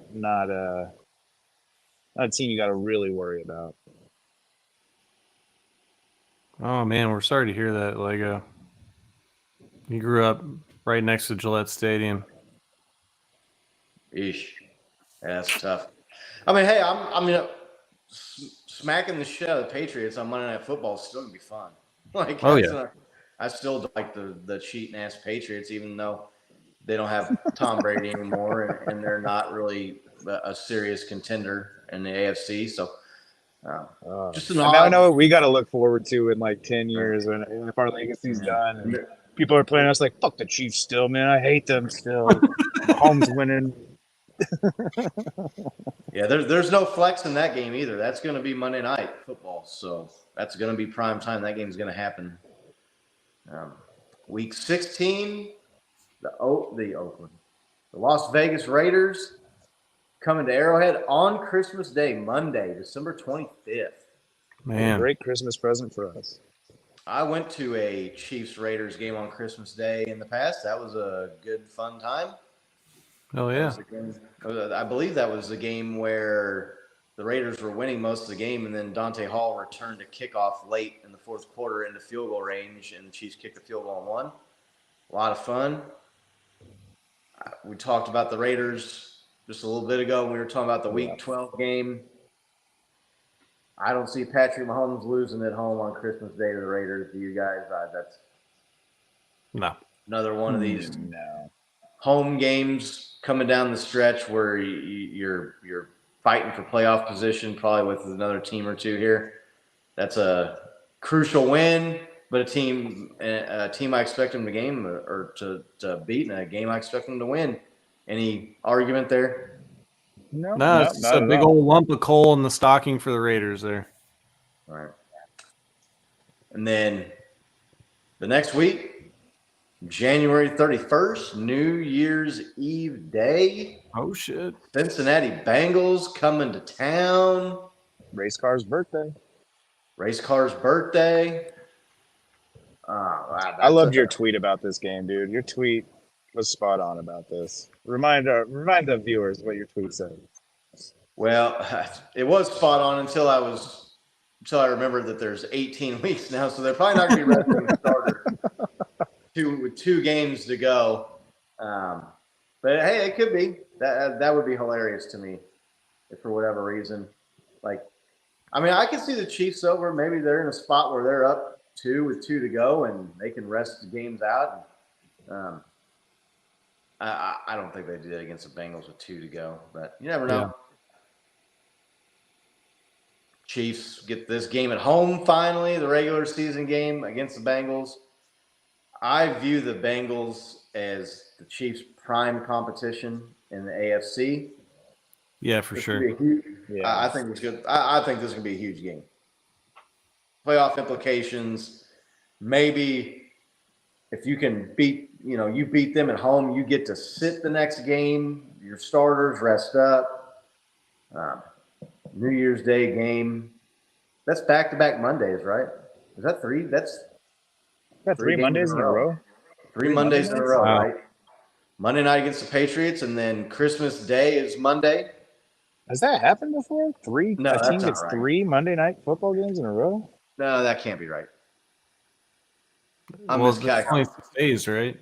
a team you got to really worry about. Oh man, we're sorry to hear that, Lego. You grew up right next to Gillette Stadium. Eesh. Yeah, that's tough. I mean, hey, smacking the shit out of the Patriots on Monday Night Football is still gonna be fun. Like, oh yeah. I still like the cheating ass Patriots, even though they don't have Tom Brady anymore, and they're not really a serious contender in the AFC. So just an and now I odd. know what we got to look forward to in like 10 years when if our legacy's done and people are playing us like, fuck the Chiefs still, man. I hate them still. Mahomes winning. Yeah, there's no flex in that game either. That's going to be Monday Night Football, so that's going to be prime time. That game's going to happen. Week 16, the Las Vegas Raiders coming to Arrowhead on Christmas Day, Monday, December 25th. Man, Great Christmas present for us. I went to a Chiefs Raiders game on Christmas Day in the past. That was a good, fun time. oh yeah. I believe that was the game where the Raiders were winning most of the game, and then Dante Hall returned a kickoff late in the fourth quarter into field goal range, and the Chiefs kicked the field goal and won. A lot of fun. We talked about the Raiders just a little bit ago when we were talking about the Week 12 game. I don't see Patrick Mahomes losing at home on Christmas Day to the Raiders. Do you guys? That's No. another one of these No. home games coming down the stretch where you're fighting for playoff position, probably with another team or two here. That's a crucial win, but a team I expect them to game or to beat, and a game I expect them to win. Any argument there? No, it's just a big old lump of coal in the stocking for the Raiders there. All right. And then the next week, January 31st, New Year's Eve day. Oh shit. Cincinnati Bengals coming to town. Race car's birthday. Race car's birthday. I loved your tweet about this game, dude. Your tweet was spot on about this. Remind the viewers what your tweet said. Well, it was spot on until I remembered that there's 18 weeks now, so they're probably not going to be ready for the starter. With 2 games to go. But hey, it could be. That would be hilarious to me if for whatever reason. I can see the Chiefs over. Maybe they're in a spot where they're up 2 with 2 to go and they can rest the games out. I don't think they do that against the Bengals with 2 to go, but you never know. Yeah. Chiefs get this game at home finally, the regular season game against the Bengals. I view the Bengals as the Chiefs' prime competition in the AFC. Yeah, for sure. I think it's good. I think this is going to be a huge game. Playoff implications. Maybe if you can you beat them at home, you get to sit the next game. Your starters rest up. New Year's Day game. That's back-to-back Mondays, right? Is that 3? That's got 3 Mondays in a row. 3 Mondays in a row, Wow. right? Monday night against the Patriots, and then Christmas Day is Monday. Has that happened before? No, a that's team not gets right. 3 Monday night football games in a row? No, that can't be right. I'm Well, miscalculating. 26 days, right?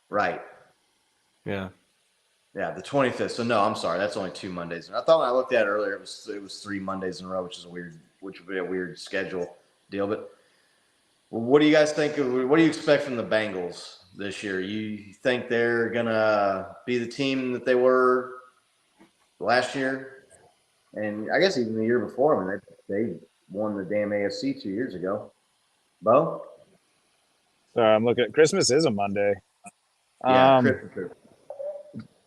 Right. Yeah. Yeah, the 25th. So no, I'm sorry. That's only 2 Mondays. I thought when I looked at it earlier, it was 3 Mondays in a row, which would be a weird schedule deal. But what do you guys think? What do you expect from the Bengals this year? You think they're gonna be the team that they were last year, and I guess even the year before when they won the damn AFC 2 years ago? Bo? So I'm looking at Christmas is a Monday. Yeah,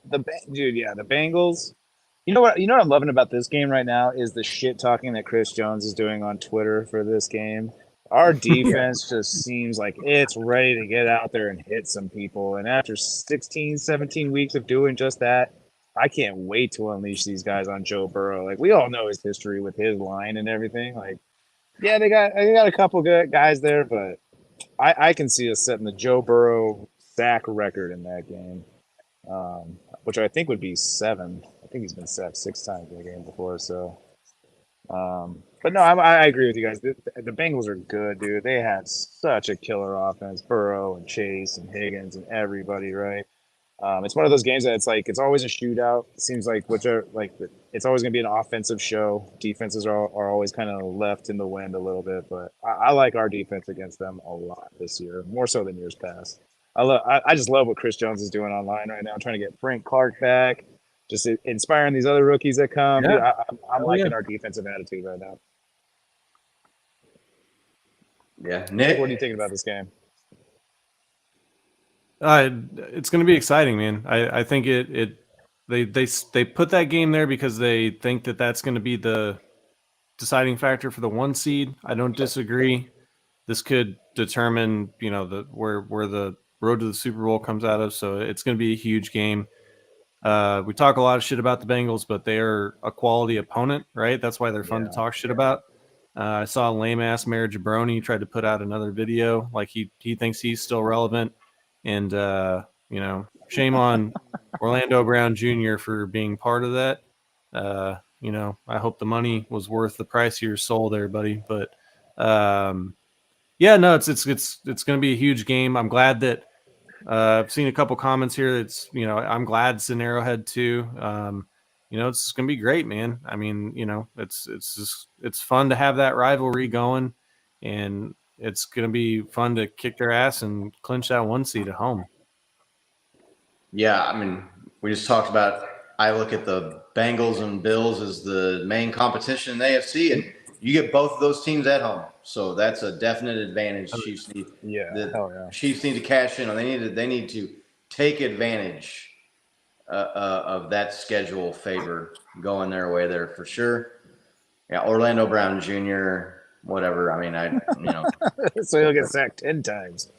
The Bengals. You know what I'm loving about this game right now is the shit talking that Chris Jones is doing on Twitter for this game. Our defense just seems like it's ready to get out there and hit some people. And after 16, 17 weeks of doing just that, I can't wait to unleash these guys on Joe Burrow. Like, we all know his history with his line and everything. Like, yeah, they got a couple good guys there, but I can see us setting the Joe Burrow sack record in that game, which I think would be 7. I think he's been sacked 6 times in the game before. So, but no, I agree with you guys. The Bengals are good, dude. They had such a killer offense. Burrow and Chase and Higgins and everybody, right? It's one of those games that it's always a shootout. It seems like it's always going to be an offensive show. Defenses are always kind of left in the wind a little bit, but I like our defense against them a lot this year, more so than years past. I just love what Chris Jones is doing online right now, trying to get Frank Clark back, just inspiring these other rookies that come. Yeah. Dude, I'm Oh, liking yeah. our defensive attitude right now. Yeah, Nick, what are you Nick. thinking about this game? It's going to be exciting, man. I think they put that game there because they think that that's going to be the deciding factor for the 1 seed. I don't disagree. This could determine, where the road to the Super Bowl comes out of. So it's going to be a huge game. We talk a lot of shit about the Bengals, but they are a quality opponent, right? That's why they're fun to talk shit about. I saw lame ass Mayor Jabroni tried to put out another video like he thinks he's still relevant, and shame on Orlando Brown Jr. for being part of that. I hope the money was worth the price of your soul there, buddy. But yeah, no, it's going to be a huge game. I'm glad that I've seen a couple comments here. I'm glad it's in Arrowhead too. It's going to be great, man. I mean, it's fun to have that rivalry going, and it's going to be fun to kick their ass and clinch that 1 seed at home. Yeah, I mean, we just talked about. I look at the Bengals and Bills as the main competition in the AFC, and you get both of those teams at home, so that's a definite advantage. Chiefs need. Chiefs need to cash in. They need to take advantage of that schedule favor going their way there for sure. Yeah, Orlando Brown Jr. Whatever. I mean, So he'll get sacked 10 times.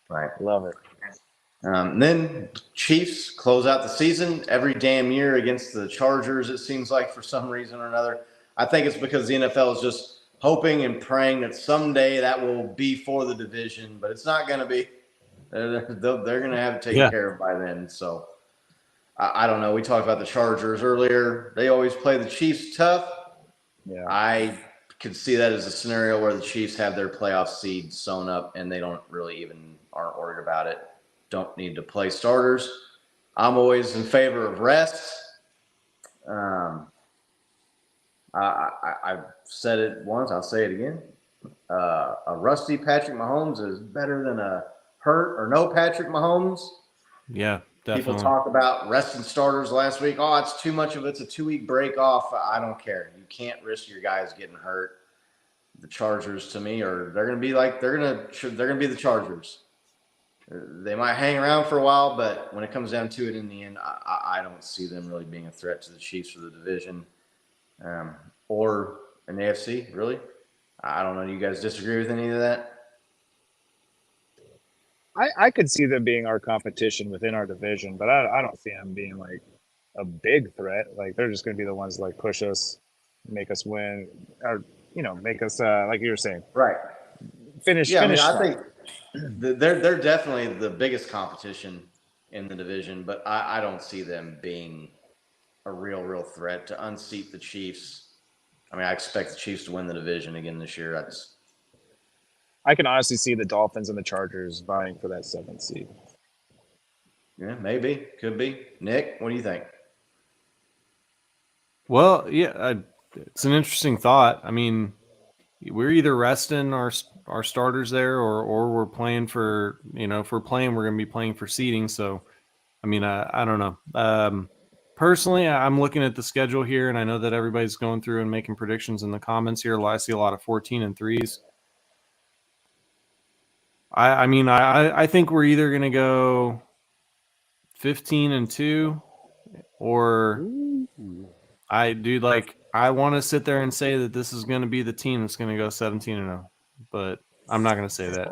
Right. Love it. Then Chiefs close out the season every damn year against the Chargers, it seems like, for some reason or another. I think it's because the NFL is just hoping and praying that someday that will be for the division, but it's not going to be. They're going to have it taken care of by then. So I don't know. We talked about the Chargers earlier. They always play the Chiefs tough. Yeah. I could see that as a scenario where the Chiefs have their playoff seed sewn up and they don't really even aren't worried about it. Don't need to play starters. I'm always in favor of rest. I've said it once. I'll say it again. A rusty Patrick Mahomes is better than a hurt or no Patrick Mahomes. Yeah, definitely. People talk about resting starters last week. Oh, it's too much of it's a 2-week break off. I don't care. You can't risk your guys getting hurt. The Chargers, to me, they're going to be the Chargers. They might hang around for a while, but when it comes down to it in the end, I don't see them really being a threat to the Chiefs for the division or an AFC, really. I don't know. Do you guys disagree with any of that? I could see them being our competition within our division, but I don't see them being like a big threat. Like they're just going to be the ones that like push us, make us win, or make us like you were saying, right? Finish. Yeah, finish. I think they're definitely the biggest competition in the division, but I don't see them being a real threat to unseat the Chiefs. I mean, I expect the Chiefs to win the division again this year. I can honestly see the Dolphins and the Chargers vying for that 7th seed. Yeah, maybe. Could be. Nick, what do you think? Well, yeah, it's an interesting thought. I mean, we're either resting our starters there or we're playing for, if we're playing, we're going to be playing for seeding. So, I mean, I don't know. Personally, I'm looking at the schedule here, and I know that everybody's going through and making predictions in the comments here. I see a lot of 14-3s. I think we're either going to go 15-2 or I want to sit there and say that this is going to be the team that's going to go 17-0, but I'm not going to say that.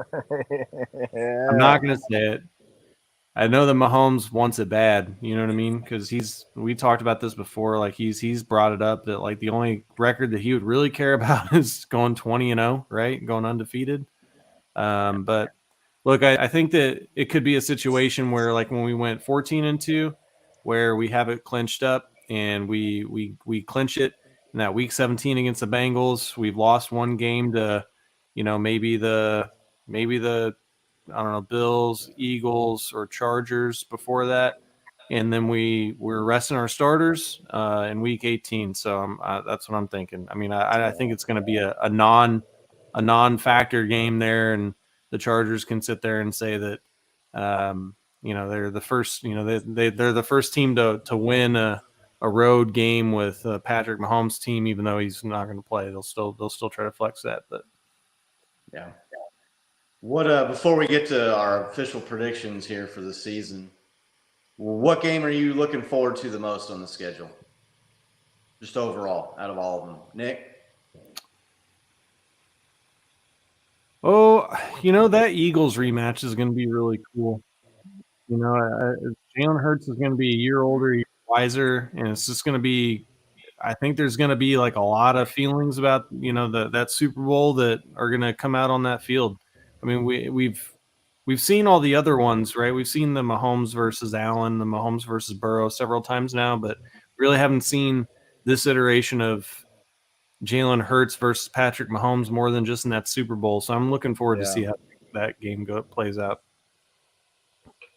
I'm not going to say it. I know that Mahomes wants it bad. You know what I mean? Because we talked about this before. Like he's brought it up that like the only record that he would really care about is going 20-0, right? Going undefeated. But look, I think that it could be a situation where like when we went 14-2, where we have it clinched up and we clinch it in that week 17 against the Bengals. We've lost one game to, maybe the I don't know, Bills, Eagles, or Chargers before that. And then we're resting our starters in week 18. So that's what I'm thinking. I mean, I think it's going to be a non-factor game there. And the Chargers can sit there and say that, they're the first, they're the first team to win a road game with Patrick Mahomes' team, even though he's not going to play. They'll still try to flex that. But yeah. What before we get to our official predictions here for the season, what game are you looking forward to the most on the schedule? Just overall, out of all of them, Nick. Oh, that Eagles rematch is going to be really cool. Jalen Hurts is going to be a year older, a year wiser, and it's just going to be. I think there's going to be like a lot of feelings about that Super Bowl that are going to come out on that field. I mean, we've seen all the other ones, right? We've seen the Mahomes versus Allen, the Mahomes versus Burrow several times now, but really haven't seen this iteration of Jalen Hurts versus Patrick Mahomes more than just in that Super Bowl. So I'm looking forward to see how that game plays out.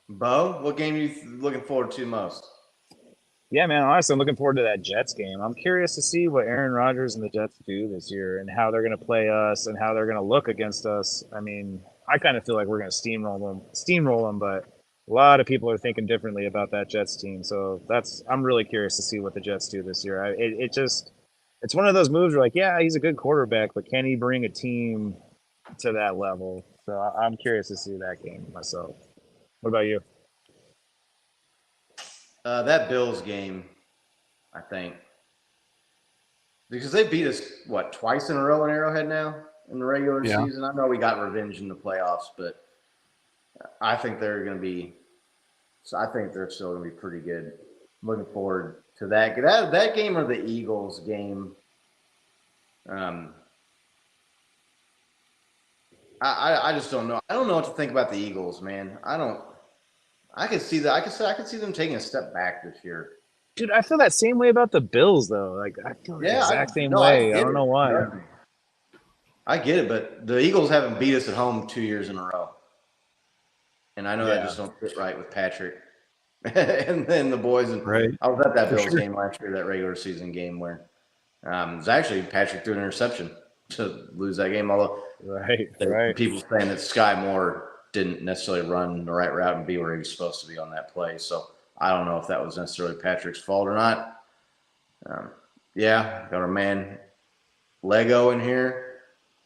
Bo, what game are you looking forward to most? Yeah, man, honestly, I'm looking forward to that Jets game. I'm curious to see what Aaron Rodgers and the Jets do this year and how they're going to play us and how they're going to look against us. I mean, I kind of feel like we're going to steamroll them, but a lot of people are thinking differently about that Jets team. So I'm really curious to see what the Jets do this year. It's one of those moves where, like, yeah, he's a good quarterback, but can he bring a team to that level? So I'm curious to see that game myself. What about you? That Bills game, I think, because they beat us twice in a row in Arrowhead now in the regular season. I know we got revenge in the playoffs, but I think they're going to be. So I think they're still going to be pretty good. Looking forward to that. That game or the Eagles game. I just don't know. I don't know what to think about the Eagles, man. I could see that. I could see them taking a step back this year. Dude, I feel that same way about the Bills, though. Like, I feel the exact same way. I don't know why. Yeah. I get it, but the Eagles haven't beat us at home 2 years in a row. And I know that just don't fit right with Patrick and then the boys. And right. I was at that Bills game last year, that regular season game where it was actually Patrick threw an interception to lose that game. Although people saying that Sky Moore didn't necessarily run the right route and be where he was supposed to be on that play. So I don't know if that was necessarily Patrick's fault or not. Got our man Lego in here.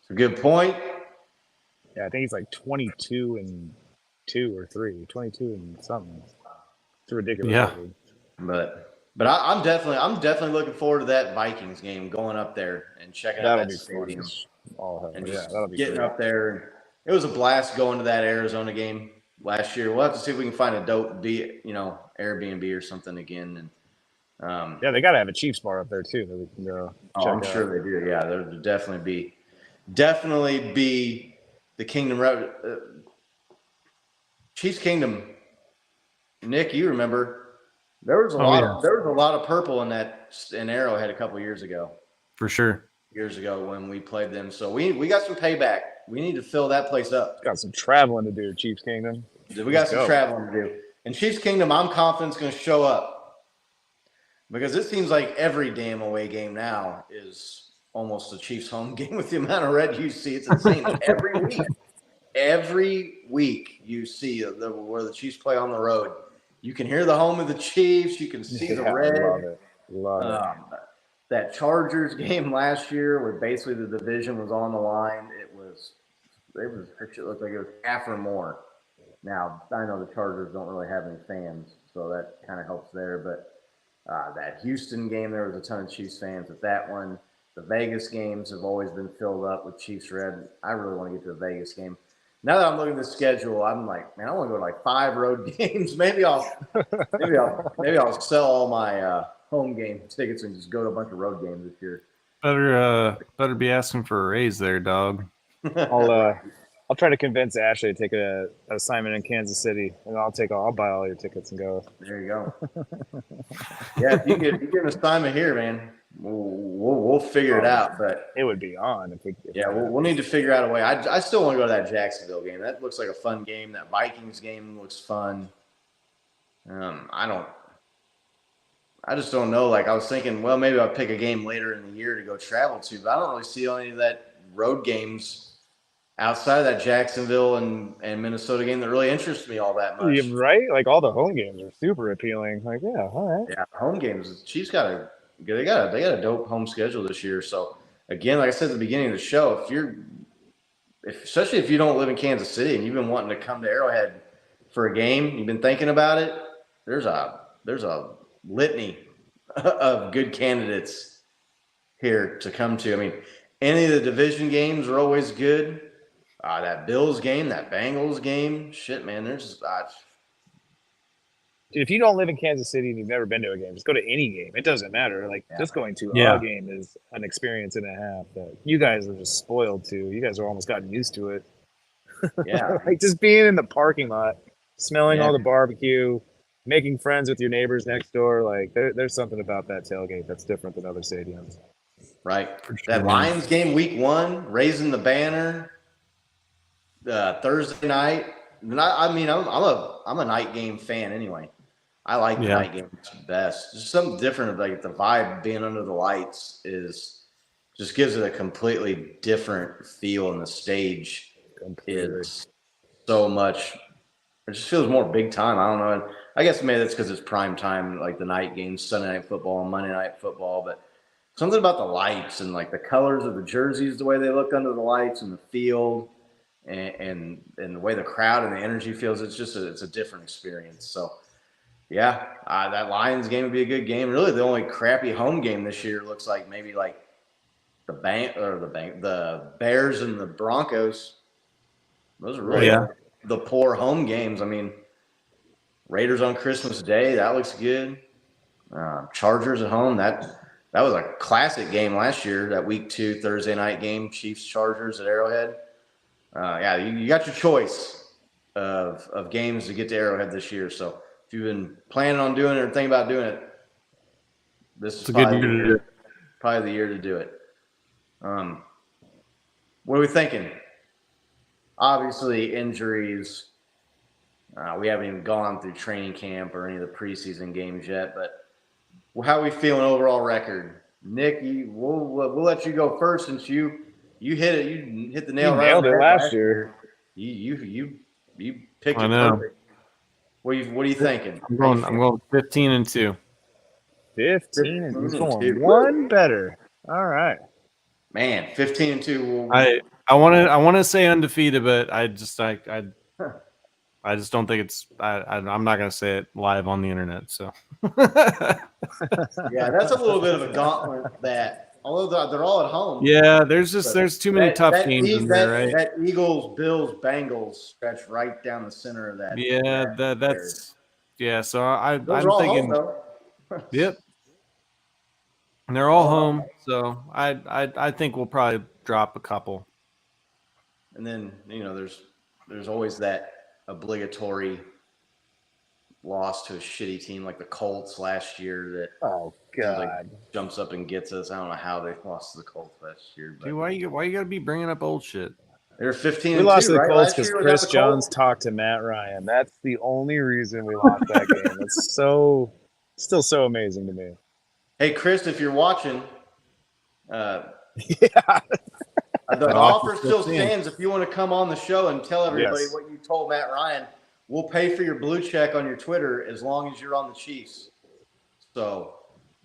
It's a good point. Yeah, I think he's like 22 and 2 or 3, 22 and something. It's ridiculous. Yeah. But I'm definitely looking forward to that Vikings game, going up there and checking out that stadium. And just getting up there. It was a blast going to that Arizona game last year. We'll have to see if we can find a dope Airbnb or something again. And they got to have a Chiefs bar up there too that we can go. I'm sure they do. Yeah, there'll definitely be the Kingdom Chiefs Kingdom. Nick, you remember there was a lot of purple in Arrowhead a couple years ago. For sure. Years ago when we played them. So we got some payback. We need to fill that place up. Got some traveling to do, Chiefs Kingdom. We got some traveling to do. And Chiefs Kingdom, I'm confident is going to show up. Because it seems like every damn away game now is almost a Chiefs home game with the amount of red you see. It's insane. Every week you see where the Chiefs play on the road. You can hear the home of the Chiefs. You can see the red. Love it. That Chargers game last year where basically the division was on the line, it looked like it was half or more. Now, I know the Chargers don't really have any fans, so that kind of helps there. But that Houston game, there was a ton of Chiefs fans at that one. The Vegas games have always been filled up with Chiefs red. I really want to get to the Vegas game. Now that I'm looking at the schedule, I'm like, man, I want to go to like 5 road games. Maybe I'll sell all my home game tickets and just go to a bunch of road games this year. Better be asking for a raise there, dog. I'll try to convince Ashley to take an assignment in Kansas City, and I'll buy all your tickets and go. There you go. Yeah, if you get an assignment here, man, we'll figure it out. But it would be on if we. We'll need to figure out a way. I still want to go to that Jacksonville game. That looks like a fun game. That Vikings game looks fun. I just don't know. Like I was thinking, well, maybe I'll pick a game later in the year to go travel to, but I don't really see any of that road games outside of that Jacksonville and Minnesota game that really interests me all that much. Yeah, right? Like all the home games are super appealing. Like, yeah, all right. Yeah, home games. Chiefs they got a dope home schedule this year. So again, like I said at the beginning of the show, especially if you don't live in Kansas City and you've been wanting to come to Arrowhead for a game, you've been thinking about it. There's a litany of good candidates here to come to. I mean, any of the division games are always good. That Bills game, that Bengals game, shit, man. Dude, if you don't live in Kansas City and you've never been to a game, just go to any game. It doesn't matter. Like just going to a game is an experience and a half that you guys are just spoiled to. You guys are almost gotten used to it. Yeah. Like just being in the parking lot, smelling all the barbecue, making friends with your neighbors next door. Like there's something about that tailgate that's different than other stadiums. Right. That Lions game week 1, raising the banner, Thursday night. I mean, I'm a night game fan anyway. I like the night games best. Just something different, like the vibe being under the lights just gives it a completely different feel, and the stage is so much. It just feels more big time. I don't know. I guess maybe that's because it's prime time, like the night games, Sunday night football and Monday night football. But something about the lights and like the colors of the jerseys, the way they look under the lights, and the field, and the way the crowd and the energy feels. It's just it's a different experience. So. Yeah, that Lions game would be a good game. Really, the only crappy home game this year looks like maybe like the Bears and the Broncos. Those are really the poor home games. I mean, Raiders on Christmas Day, that looks good. Chargers at home, that was a classic game last year. That week 2 Thursday night game, Chiefs Chargers at Arrowhead. You got your choice of games to get to Arrowhead this year. So. If you've been planning on doing it or thinking about doing it, this is probably the year to do it. What are we thinking? Obviously, injuries. We haven't even gone through training camp or any of the preseason games yet, but how are we feeling overall record? Nick, we'll let you go first since you hit it. You hit the nail right on the head last year. You picked it perfect. What are you thinking? I'm going 15-2. 15-2. Going one better. All right. Man, 15-2. I want to say undefeated, but I just don't think it's. I'm not going to say it live on the internet. So. Yeah, that's a little bit of a gauntlet. That although they're all at home. Yeah, there's too many tough games in there, right? That Eagles, Bills, Bengals stretch right down the center of that. Yeah, that's. Yeah, so I'm thinking. Home, yep. And they're all home, so I think we'll probably drop a couple. And then there's always that obligatory loss to a shitty team like the Colts last year that jumps up and gets us. I don't know how they lost to the Colts last year. But. Dude, why you got to be bringing up old shit? They're 15. We lost to the Colts because Chris Jones talked to Matt Ryan. That's the only reason we lost that game. It's still so amazing to me. Hey, Chris, if you're watching, the Yeah. offer still stands. If you want to come on the show and tell everybody what you told Matt Ryan, we'll pay for your blue check on your Twitter as long as you're on the Chiefs. So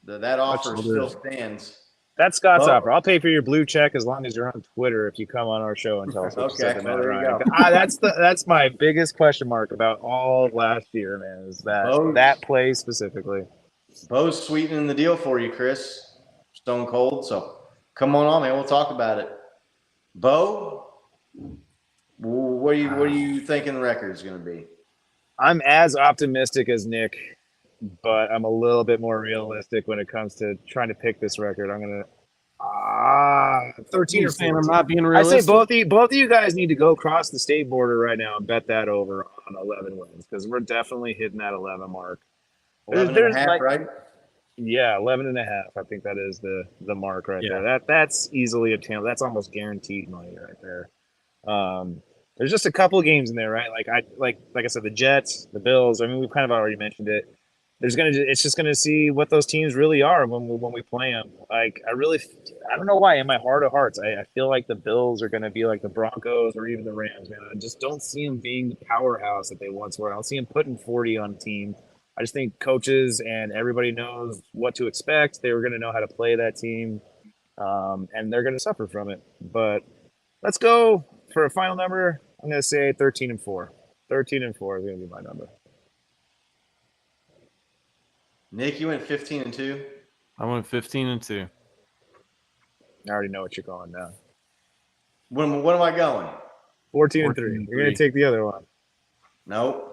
that offer still stands. That's Scott's offer. I'll pay for your blue check as long as you're on Twitter if you come on our show and tell us what you said to Matt Ryan. That's my biggest question mark about all of last year, man, is that play specifically. Bo's sweetening the deal for you, Chris. Stone cold. So come on, man. We'll talk about it. Bo, what are you thinking the record's going to be? I'm as optimistic as Nick, but I'm a little bit more realistic when it comes to trying to pick this record. I'm going to 13 or 14. I'm not being realistic. I say both of you guys need to go across the state border right now and bet that over on 11 wins because we're definitely hitting that 11 mark. 11 and a half, right? Yeah, 11 and a half. I think that is the mark right there. That's easily obtainable. That's almost guaranteed money right there. There's just a couple of games in there, right? Like I said, the Jets, the Bills. I mean, we've kind of already mentioned it. it's just gonna see what those teams really are when we play them. Like I don't know why in my heart of hearts I feel like the Bills are gonna be like the Broncos or even the Rams, man. I just don't see them being the powerhouse that they once were. I don't see them putting 40 on a team. I just think coaches and everybody knows what to expect. They were gonna know how to play that team, and they're gonna suffer from it. But let's go for a final number. I'm gonna say 13-4. 13-4 is gonna be my number. Nick, you went 15-2. I went 15-2. I already know what you're going now. What am I going? 14-3. You're gonna take the other one. Nope.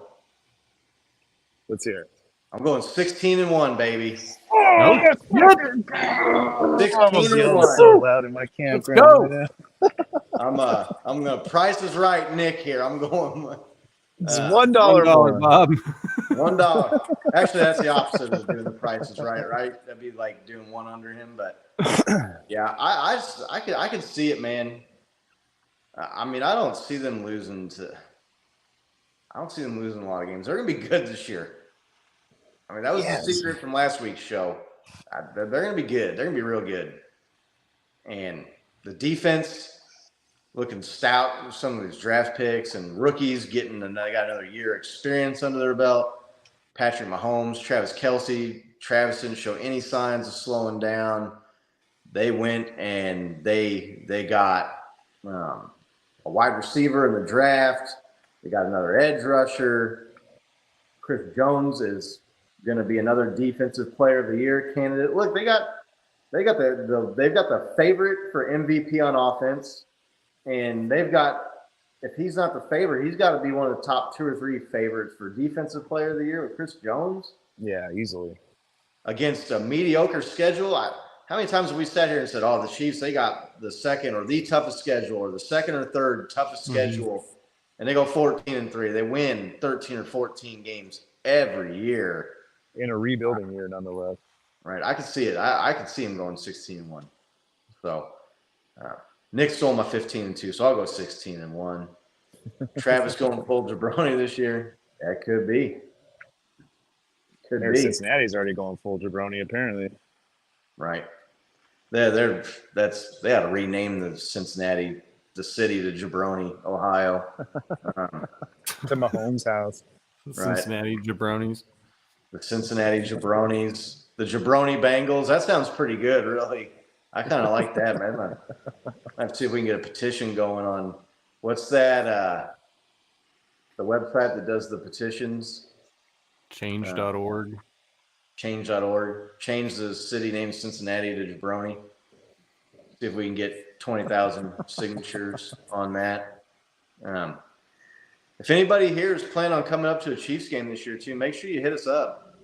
Let's hear it. I'm going 16-1, baby. Nope. 16-1. So loud in my campground. go. I'm gonna Price is Right, Nick. Here, I'm going. It's $1 $1, more. Bob. $1. Actually, that's the opposite of doing the Price is Right, right? That'd be like doing one under him. But yeah, I can see it, man. I mean, I don't see them losing a lot of games. They're gonna be good this year. I mean, that was the secret from last week's show. They're gonna be good. They're gonna be real good. And the defense looking stout with some of these draft picks and rookies they got another year experience under their belt. Patrick Mahomes, Travis Kelce. Travis didn't show any signs of slowing down. They went and they got a wide receiver in the draft. They got another edge rusher. Chris Jones is going to be another defensive player of the year candidate. Look, they've got the favorite for MVP on offense. And if he's not the favorite, he's got to be one of the top 2 or 3 favorites for defensive player of the year with Chris Jones. Yeah, easily. Against a mediocre schedule. How many times have we sat here and said, the Chiefs, they got the second or the toughest schedule or the second or third toughest schedule, and they go 14-3. They win 13 or 14 games every year. In a rebuilding year, nonetheless. Right. I can see it. I can see him going 16-1. So, Nick stole my 15-2, so I'll go 16-1. Travis going full jabroni this year. That could be. Cincinnati's already going full jabroni, apparently. Right. They ought to rename the city to Jabroni, Ohio. To Mahomes' house. Cincinnati Jabronis. The Cincinnati Jabronis. The Jabroni Bengals. That sounds pretty good, really. I kind of like that, man. I have to see if we can get a petition going on. What's that? The website that does the petitions? Change.org. Change.org. Change the city name Cincinnati to Jabroni. See if we can get 20,000 signatures on that. If anybody here is planning on coming up to a Chiefs game this year too, make sure you hit us up.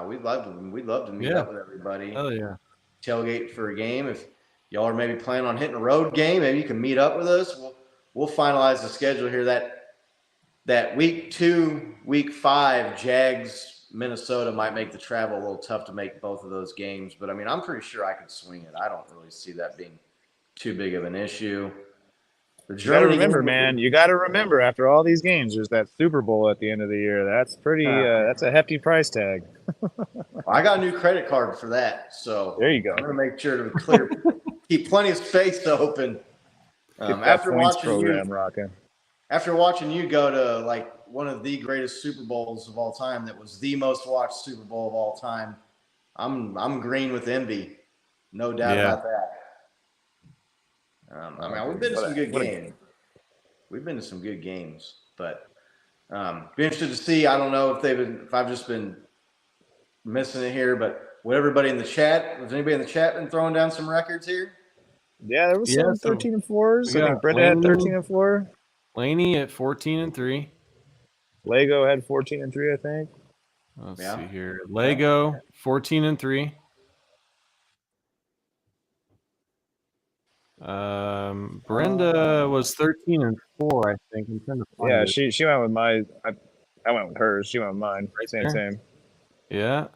We'd love to meet up with everybody. Oh yeah. Tailgate for a game. If y'all are maybe planning on hitting a road game, maybe you can meet up with us. We'll finalize the schedule here. That week 2, week 5, Jags, Minnesota might make the travel a little tough to make both of those games. But I mean, I'm pretty sure I could swing it. I don't really see that being too big of an issue. You got to remember, man. You got to remember, after all these games, there's that Super Bowl at the end of the year. That's pretty. That's a hefty price tag. I got a new credit card for that, so there you go. I'm gonna make sure to keep plenty of space open. After watching you go to like one of the greatest Super Bowls of all time, that was the most watched Super Bowl of all time, I'm green with envy, no doubt about that. I mean, we've been to some good games. We've been to some good games, but be interested to see. I don't know if I've just been missing it here, but has anybody in the chat been throwing down some records here? Yeah, there was some 13-4s. I think Brenda had 13-4. Laney at 14-3. Lego had 14-3, I think. Let's see here. Lego 14-3. Brenda was 13-4, I think. I'm trying to find it. She went with my. I went with hers. She went with mine. Right Same. Yeah.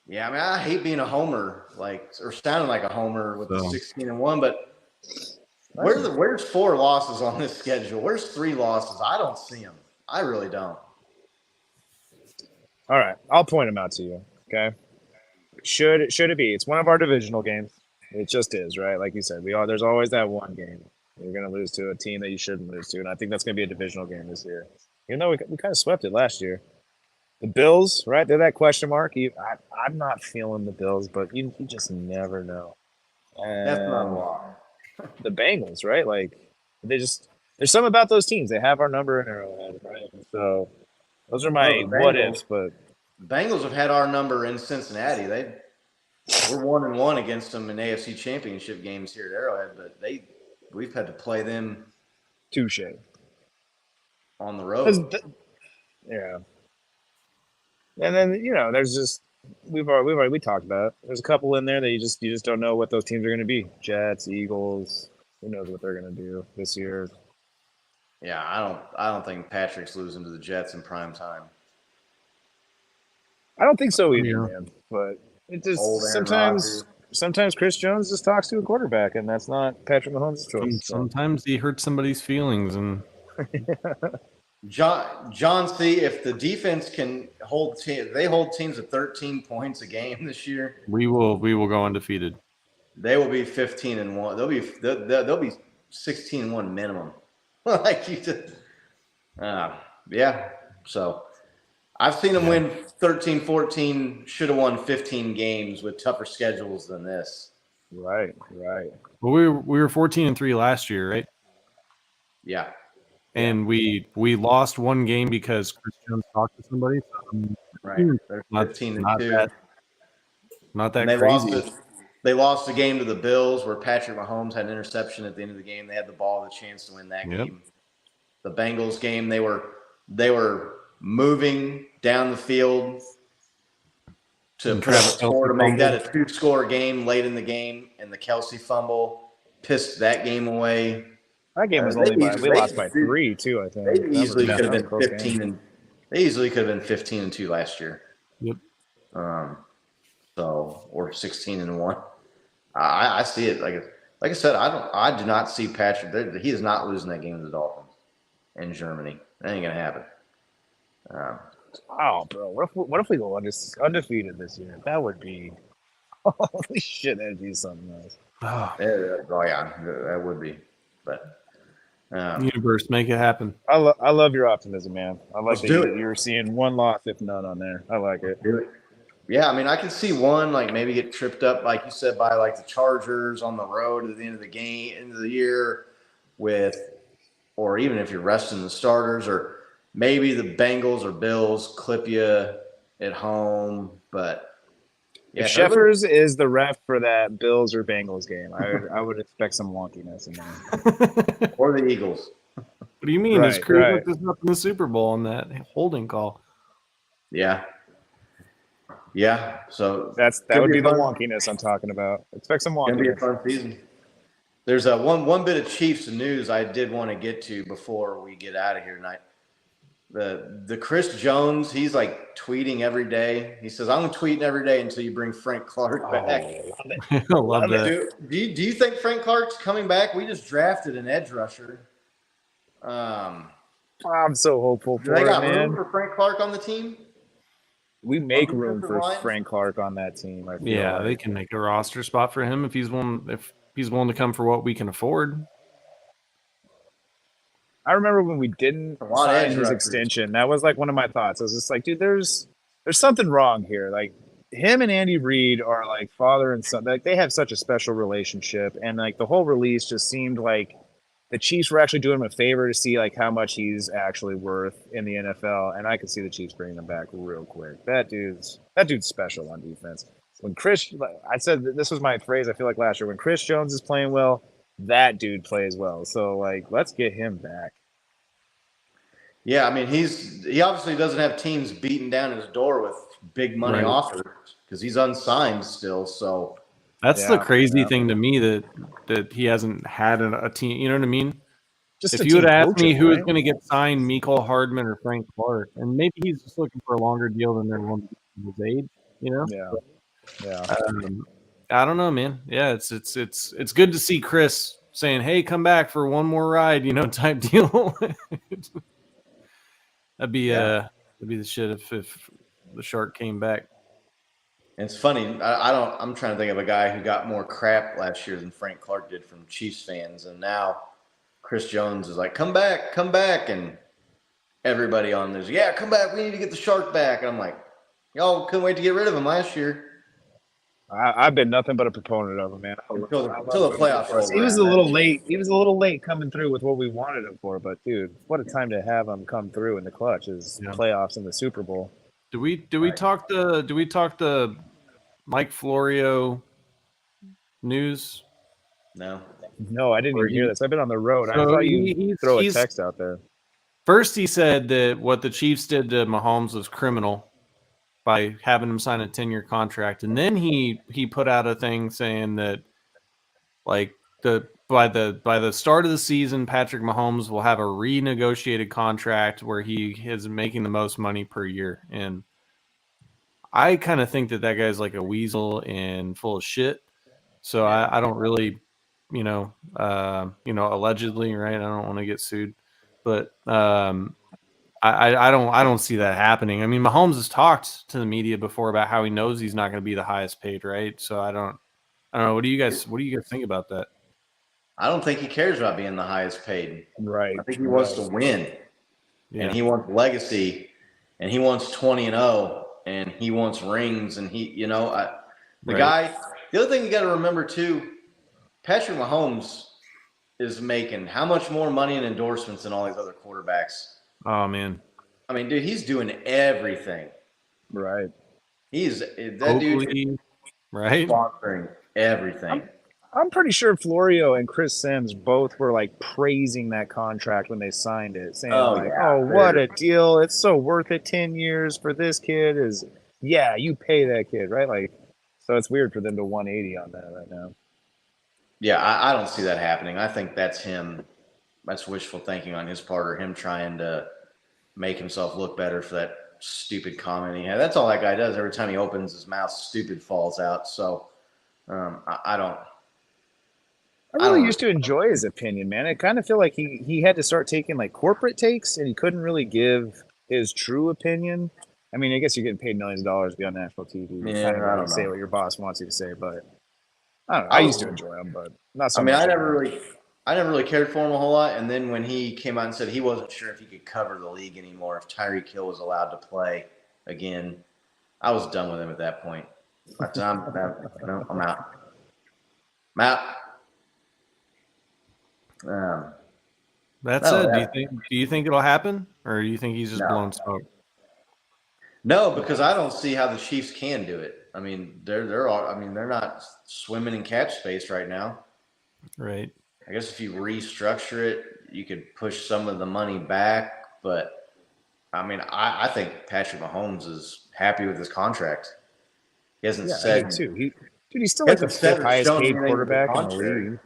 Yeah, I mean, I hate being a homer, or sounding like a homer with the 16-1, but where's 4 losses on this schedule? Where's 3 losses? I don't see them. I really don't. All right, I'll point them out to you. Okay. Should it be? It's one of our divisional games. It just is, right? Like you said, there's always that one game you're going to lose to a team that you shouldn't lose to, and I think that's going to be a divisional game this year. Even though we kind of swept it last year. The Bills, right? They're that question mark. I'm not feeling the Bills, but you just never know. That's not a And lot. the Bengals, right? Like there's something about those teams. They have our number in Arrowhead, right? So those are my Well, the what Bengals- ifs, but The Bengals have had our number in Cincinnati. We're 1-1 against them in AFC Championship games here at Arrowhead, but we've had to play them touche. on the road. Yeah. And then there's just we talked about it. There's a couple in there that you just don't know what those teams are going to be. Jets, Eagles. Who knows what they're going to do this year? Yeah, I don't think Patrick's losing to the Jets in prime time. I don't think so either, Yeah. man. But it just Old Aaron sometimes Chris Jones just talks to a quarterback, and that's not Patrick Mahomes' choice. So. Sometimes he hurts somebody's feelings, and John C. If the defense can hold they hold teams at 13 points a game this year, we will go undefeated. they will be 15-1. They'll be 16-1 minimum. Like you said. Yeah. So I've seen them win 13, 14, should have won 15 games with tougher schedules than this. Right. Well, we were 14-3 last year, right? Yeah. And we lost one game because Chris Jones talked to somebody. So Right. They're Not- 15-2. not that And they crazy. They lost the game to the Bills where Patrick Mahomes had an interception at the end of the game. They had the ball, the chance to win that Yep. game. The Bengals game, they were moving down the field to And put up a Travis score to Kelce make that a 2-score game late in the game, and the Kelsey fumble pissed that game away. That game was They only easily- we lost by 3 too. I think They easily That could have was a been close game. 15-2 last year. Yep. Or 16-1. I see it like I said. I do not see Patrick. He is not losing that game to the Dolphins in Germany. That ain't gonna happen. Oh, bro, what if we go undefeated this year? That would be holy shit. That'd be something else. Oh, Yeah, that would be. But universe, make it happen. I love your optimism, man. I like Let's that do it. you're seeing one loss, if none, on there. I like it. yeah, I mean, I can see one like maybe get tripped up, like you said, by like the Chargers on the road at the end of the game, end of the year, or even if you're resting the starters, or maybe the Bengals or Bills clip you at home. But If Sheffers is the ref for that Bills or Bengals game, I would expect some wonkiness in there. or the Eagles. What do you mean? His Right, crew right. looked us up in the Super Bowl on that holding call. Yeah. Yeah. So That Could would be be the fun. wonkiness I'm talking about. Expect some It's gonna be a wonkiness. fun season. There's one bit of Chiefs news I did want to get to before we get out of here tonight. The Chris Jones, he's like tweeting every day. He says, "I'm tweeting every day until you bring Frank Clark back." I love that. Do you think Frank Clark's coming back? We just drafted an edge rusher. I'm so hopeful Do for they it, got man. room for Frank Clark on the team? We make on the room defensive for line? Frank Clark on that team. I feel Yeah, like. they can make a roster spot for him if he's willing to come for what we can afford. I remember when we didn't lot of sign edge his rushers. extension. That was like one of my thoughts. I was just like, dude, there's something wrong here. Like him and Andy Reid are like father and son. Like they have such a special relationship, and like the whole release just seemed like the Chiefs were actually doing him a favor to see like how much he's actually worth in the NFL. And I could see the Chiefs bringing him back real quick. That dude's special on defense. When I said that this was my phrase. I feel like last year when Chris Jones is playing well, that dude plays well. So like, let's get him back. Yeah, I mean he obviously doesn't have teams beating down his door with big money Right. offers because he's unsigned still. So That's the Yeah, crazy yeah. thing to me that he hasn't had a team. You know what I mean? Just If a you would team ask me coaching, who is right? going to get signed, Mecole Hardman or Frank Clark, and maybe he's just looking for a longer deal than they're willing to give his age. You know? Yeah. I don't know, man. Yeah, it's good to see Chris saying, "Hey, come back for one more ride," type deal. That'd be the shit if the shark came back. It's funny. I'm trying to think of a guy who got more crap last year than Frank Clark did from Chiefs fans, and now Chris Jones is like, come back, and everybody on there's, yeah, come back. We need to get the shark back. And I'm like, y'all couldn't wait to get rid of him last year. I've been nothing but a proponent of him, man. Until the playoffs rolled He was around. a little late. He was a little late coming through with what we wanted him for, but dude, what a time to have him come through in the clutch is Yeah. playoffs and the Super Bowl. Do we talk the Mike Florio news? No. No, I didn't even hear this. I've been on the road. I So thought you he's- throw a he's- text out there. First, he said that what the Chiefs did to Mahomes was criminal by having him sign a 10-year contract, and then he put out a thing saying that, like, by the start of the season, Patrick Mahomes will have a renegotiated contract where he is making the most money per year. And I kind of think that guy's like a weasel and full of shit. So I don't really, allegedly, right? I don't want to get sued, but I don't see that happening. I mean, Mahomes has talked to the media before about how he knows he's not going to be the highest paid, right? So I don't know. What do you guys think about that? I don't think he cares about being the highest paid. Right. I think he wants to win, Yeah. and he wants legacy, and he wants 20-0, and he wants rings, and the Right. guy. The other thing you got to remember too, Patrick Mahomes is making how much more money in endorsements than all these other quarterbacks. Oh man, I mean, dude, he's doing everything. Right. That dude Oakley, right? sponsoring everything. I'm pretty sure Florio and Chris Sims both were like praising that contract when they signed it, saying what a deal. It's so worth it. 10 years for this kid you pay that kid, right? Like, so it's weird for them to 180 on that right now. Yeah, I don't see that happening. I think that's him. That's wishful thinking on his part, or him trying to make himself look better for that stupid comment he had. That's all that guy does. Every time he opens his mouth, stupid falls out. So I don't. I really used to enjoy his opinion, man. I kind of feel like he had to start taking like corporate takes, and he couldn't really give his true opinion. I mean, I guess you're getting paid millions of dollars to be on national TV. You Yeah, kind of I gotta don't say know. what your boss wants you to say, but I don't know. I used to enjoy him, but not so I mean, much. I never really cared for him a whole lot. And then when he came out and said he wasn't sure if he could cover the league anymore, if Tyreek Hill was allowed to play again, I was done with him at that point. I'm out. I'm out. That No, said, yeah. do you think it'll happen, or do you think he's just No. blowing smoke? No, because I don't see how the Chiefs can do it. I mean, they're not swimming in cap space right now. Right. I guess if you restructure it, you could push some of the money back. But I mean, I think Patrick Mahomes is happy with his contract. He hasn't said too. He's still like the hasn't said fifth or highest shown paid anything to the quarterback in the contrary. league.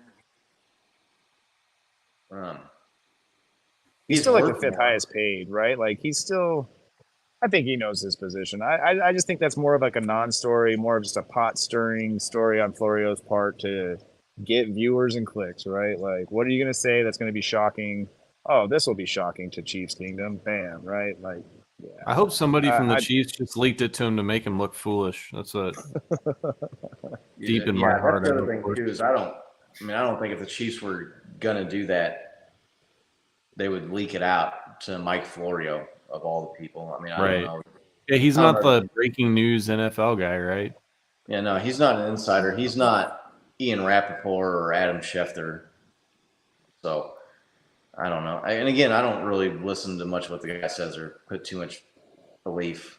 He's Still like the worth fifth more. highest paid, right? Like he's still. I think he knows his position. I just think that's more of like a non-story, more of just a pot-stirring story on Florio's part to get viewers and clicks, right? Like, what are you going to say that's going to be shocking? Oh, this will be shocking to Chiefs Kingdom. Bam, right? Like, yeah. I hope somebody from the I- Chiefs just leaked it to him to make him look foolish. That's what deep in Yeah, my that's heart. the I other hope thing for. too is I don't think if the Chiefs were gonna do that, they would leak it out to Mike Florio of all the people. I mean, I Right. don't know. Yeah, he's I don't not know. the breaking news NFL guy, right? Yeah, no, he's not an insider. He's not Ian Rappaport or Adam Schefter. So I don't know. And again, I don't really listen to much of what the guy says or put too much belief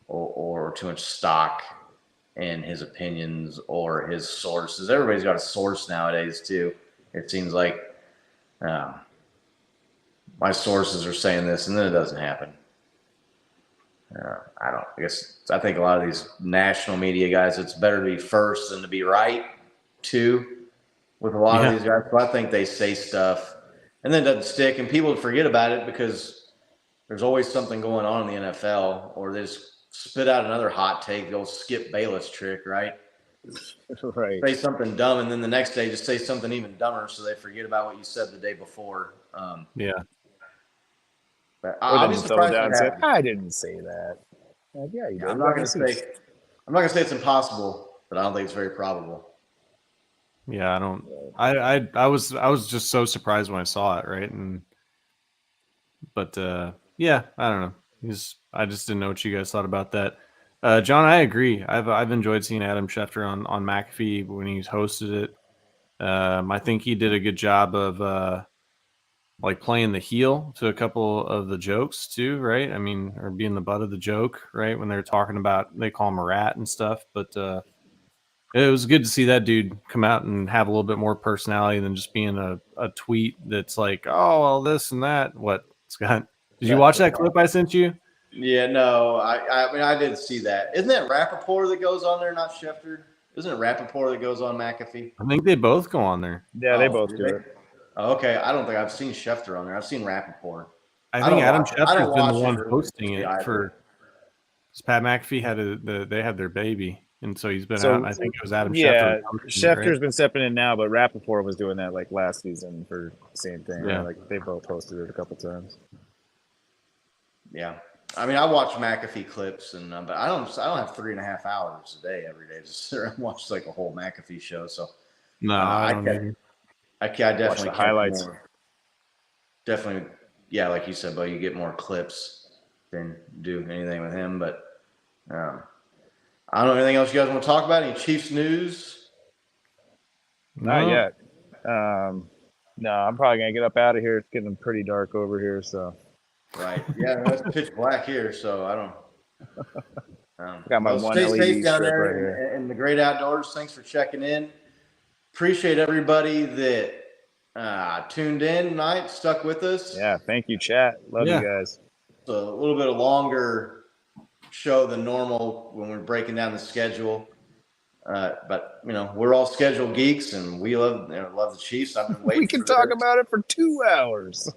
or too much stock in his opinions or his sources. Everybody's got a source nowadays too. It seems like my sources are saying this, and then it doesn't happen. I think a lot of these national media guys, it's better to be first than to be right too with a lot of these guys. So I think they say stuff and then it doesn't stick, and people forget about it because there's always something going on in the NFL, or they just spit out another hot take, the old Skip Bayless trick, right? Right. Say something dumb, and then the next day just say something even dumber so they forget about what you said the day before. Yeah. But Or I'll then be throw surprised down if and it say, happens. I didn't say that. Like, yeah, you did. I'm not gonna say it's impossible, but I don't think it's very probable. Yeah, I don't. I was just so surprised when I saw it, right? But yeah, I don't know. I just didn't know what you guys thought about that. John, I agree. I've enjoyed seeing Adam Schefter on McAfee when he's hosted it. I think he did a good job of like playing the heel to a couple of the jokes too, right? I mean, or being the butt of the joke, right? When they're talking about, they call him a rat and stuff. But it was good to see that dude come out and have a little bit more personality than just being a tweet that's like, oh, well, this and that. What, Scott? Did you watch that clip I sent you? Yeah, no, I mean, I did see that. Isn't that Rappaport that goes on there, not Schefter? Isn't it Rappaport that goes on McAfee? I think they both go on there. Yeah, they Oh, both do do they? it. Oh, okay, I don't think I've seen Schefter on there. I've seen Rappaport. I I think don't Adam watch it. I Schefter's don't been the watch it one really hosting it either. for. Pat McAfee had they had their baby, and so he's been So, out. I think it was Adam Yeah, Schefter. Schefter's Right? been stepping in now, but Rappaport was doing that like last season for the same thing. Yeah. Like they both hosted it a couple times. Yeah, I mean, I watch McAfee clips, and but I don't have 3.5 hours a day every day to sit there and watch like a whole McAfee show. So No, I don't either. I definitely Watch the catch highlights. more. Definitely, yeah, like you said, but you get more clips than do anything with him. But I don't know anything else you guys want to talk about. Any Chiefs news? Not No. yet. No, I'm probably gonna get up out of here. It's getting pretty dark over here, so Right. Yeah, no, it's pitch black here, so I don't. Got my one stay LED safe down strip there right here. in the great outdoors. Thanks for checking in. Appreciate everybody that tuned in tonight, stuck with us. Yeah, thank you, chat. Love Yeah. you guys. It's a little bit of longer show than normal when we're breaking down the schedule. But you know, we're all schedule geeks, and we love the Chiefs. I've been waiting. We can talk about it for 2 hours.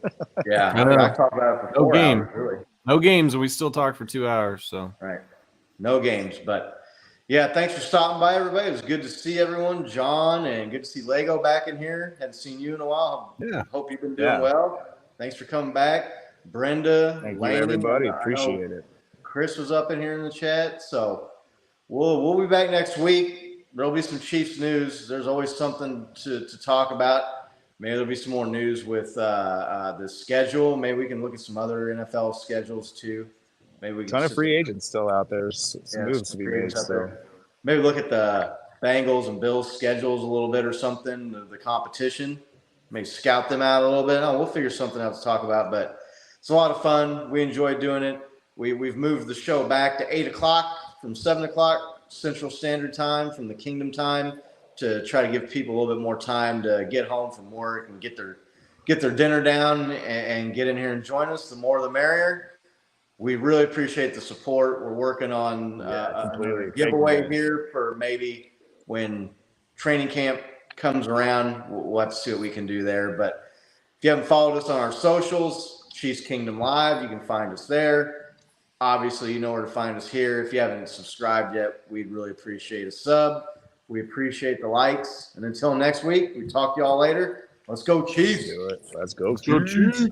Yeah, I know. I talk about it for No 4 game. hours, really. No games, and we still talk for 2 hours. So Right. No games, but yeah, thanks for stopping by, everybody. It was good to see everyone, John, and good to see Lego back in here. Hadn't seen you in a while. Yeah. Hope you've been doing Yeah. well. Thanks for coming back, Brenda. Thank you, Landon. everybody. I know Appreciate it. Chris was up in here in the chat, so we'll be back next week. There'll be some Chiefs news. There's always something to talk about. Maybe there'll be some more news with the schedule. Maybe we can look at some other NFL schedules too. Maybe we can Ton of sit free there- agents still out there. Some Yeah, moves some to be free made. agents out So there. Maybe look at the Bengals and Bills schedules a little bit or something, the competition. Maybe scout them out a little bit. Oh, we'll figure something out to talk about, but it's a lot of fun. We enjoy doing it. We've moved the show back to 8 o'clock from 7 o'clock Central Standard Time from the Kingdom Time to try to give people a little bit more time to get home from work and get their dinner down and get in here and join us. The more the merrier. We really appreciate the support. We're working on a completely. giveaway Thank you, guys. here for maybe when training camp comes around. We'll have to see what we can do there. But if you haven't followed us on our socials, Chiefs Kingdom Live, you can find us there. Obviously, you know where to find us here. If you haven't subscribed yet, we'd really appreciate a sub. We appreciate the likes. And until next week, we talk to y'all later. Let's go Chiefs. do it. Let's go, Go Chiefs. Chiefs.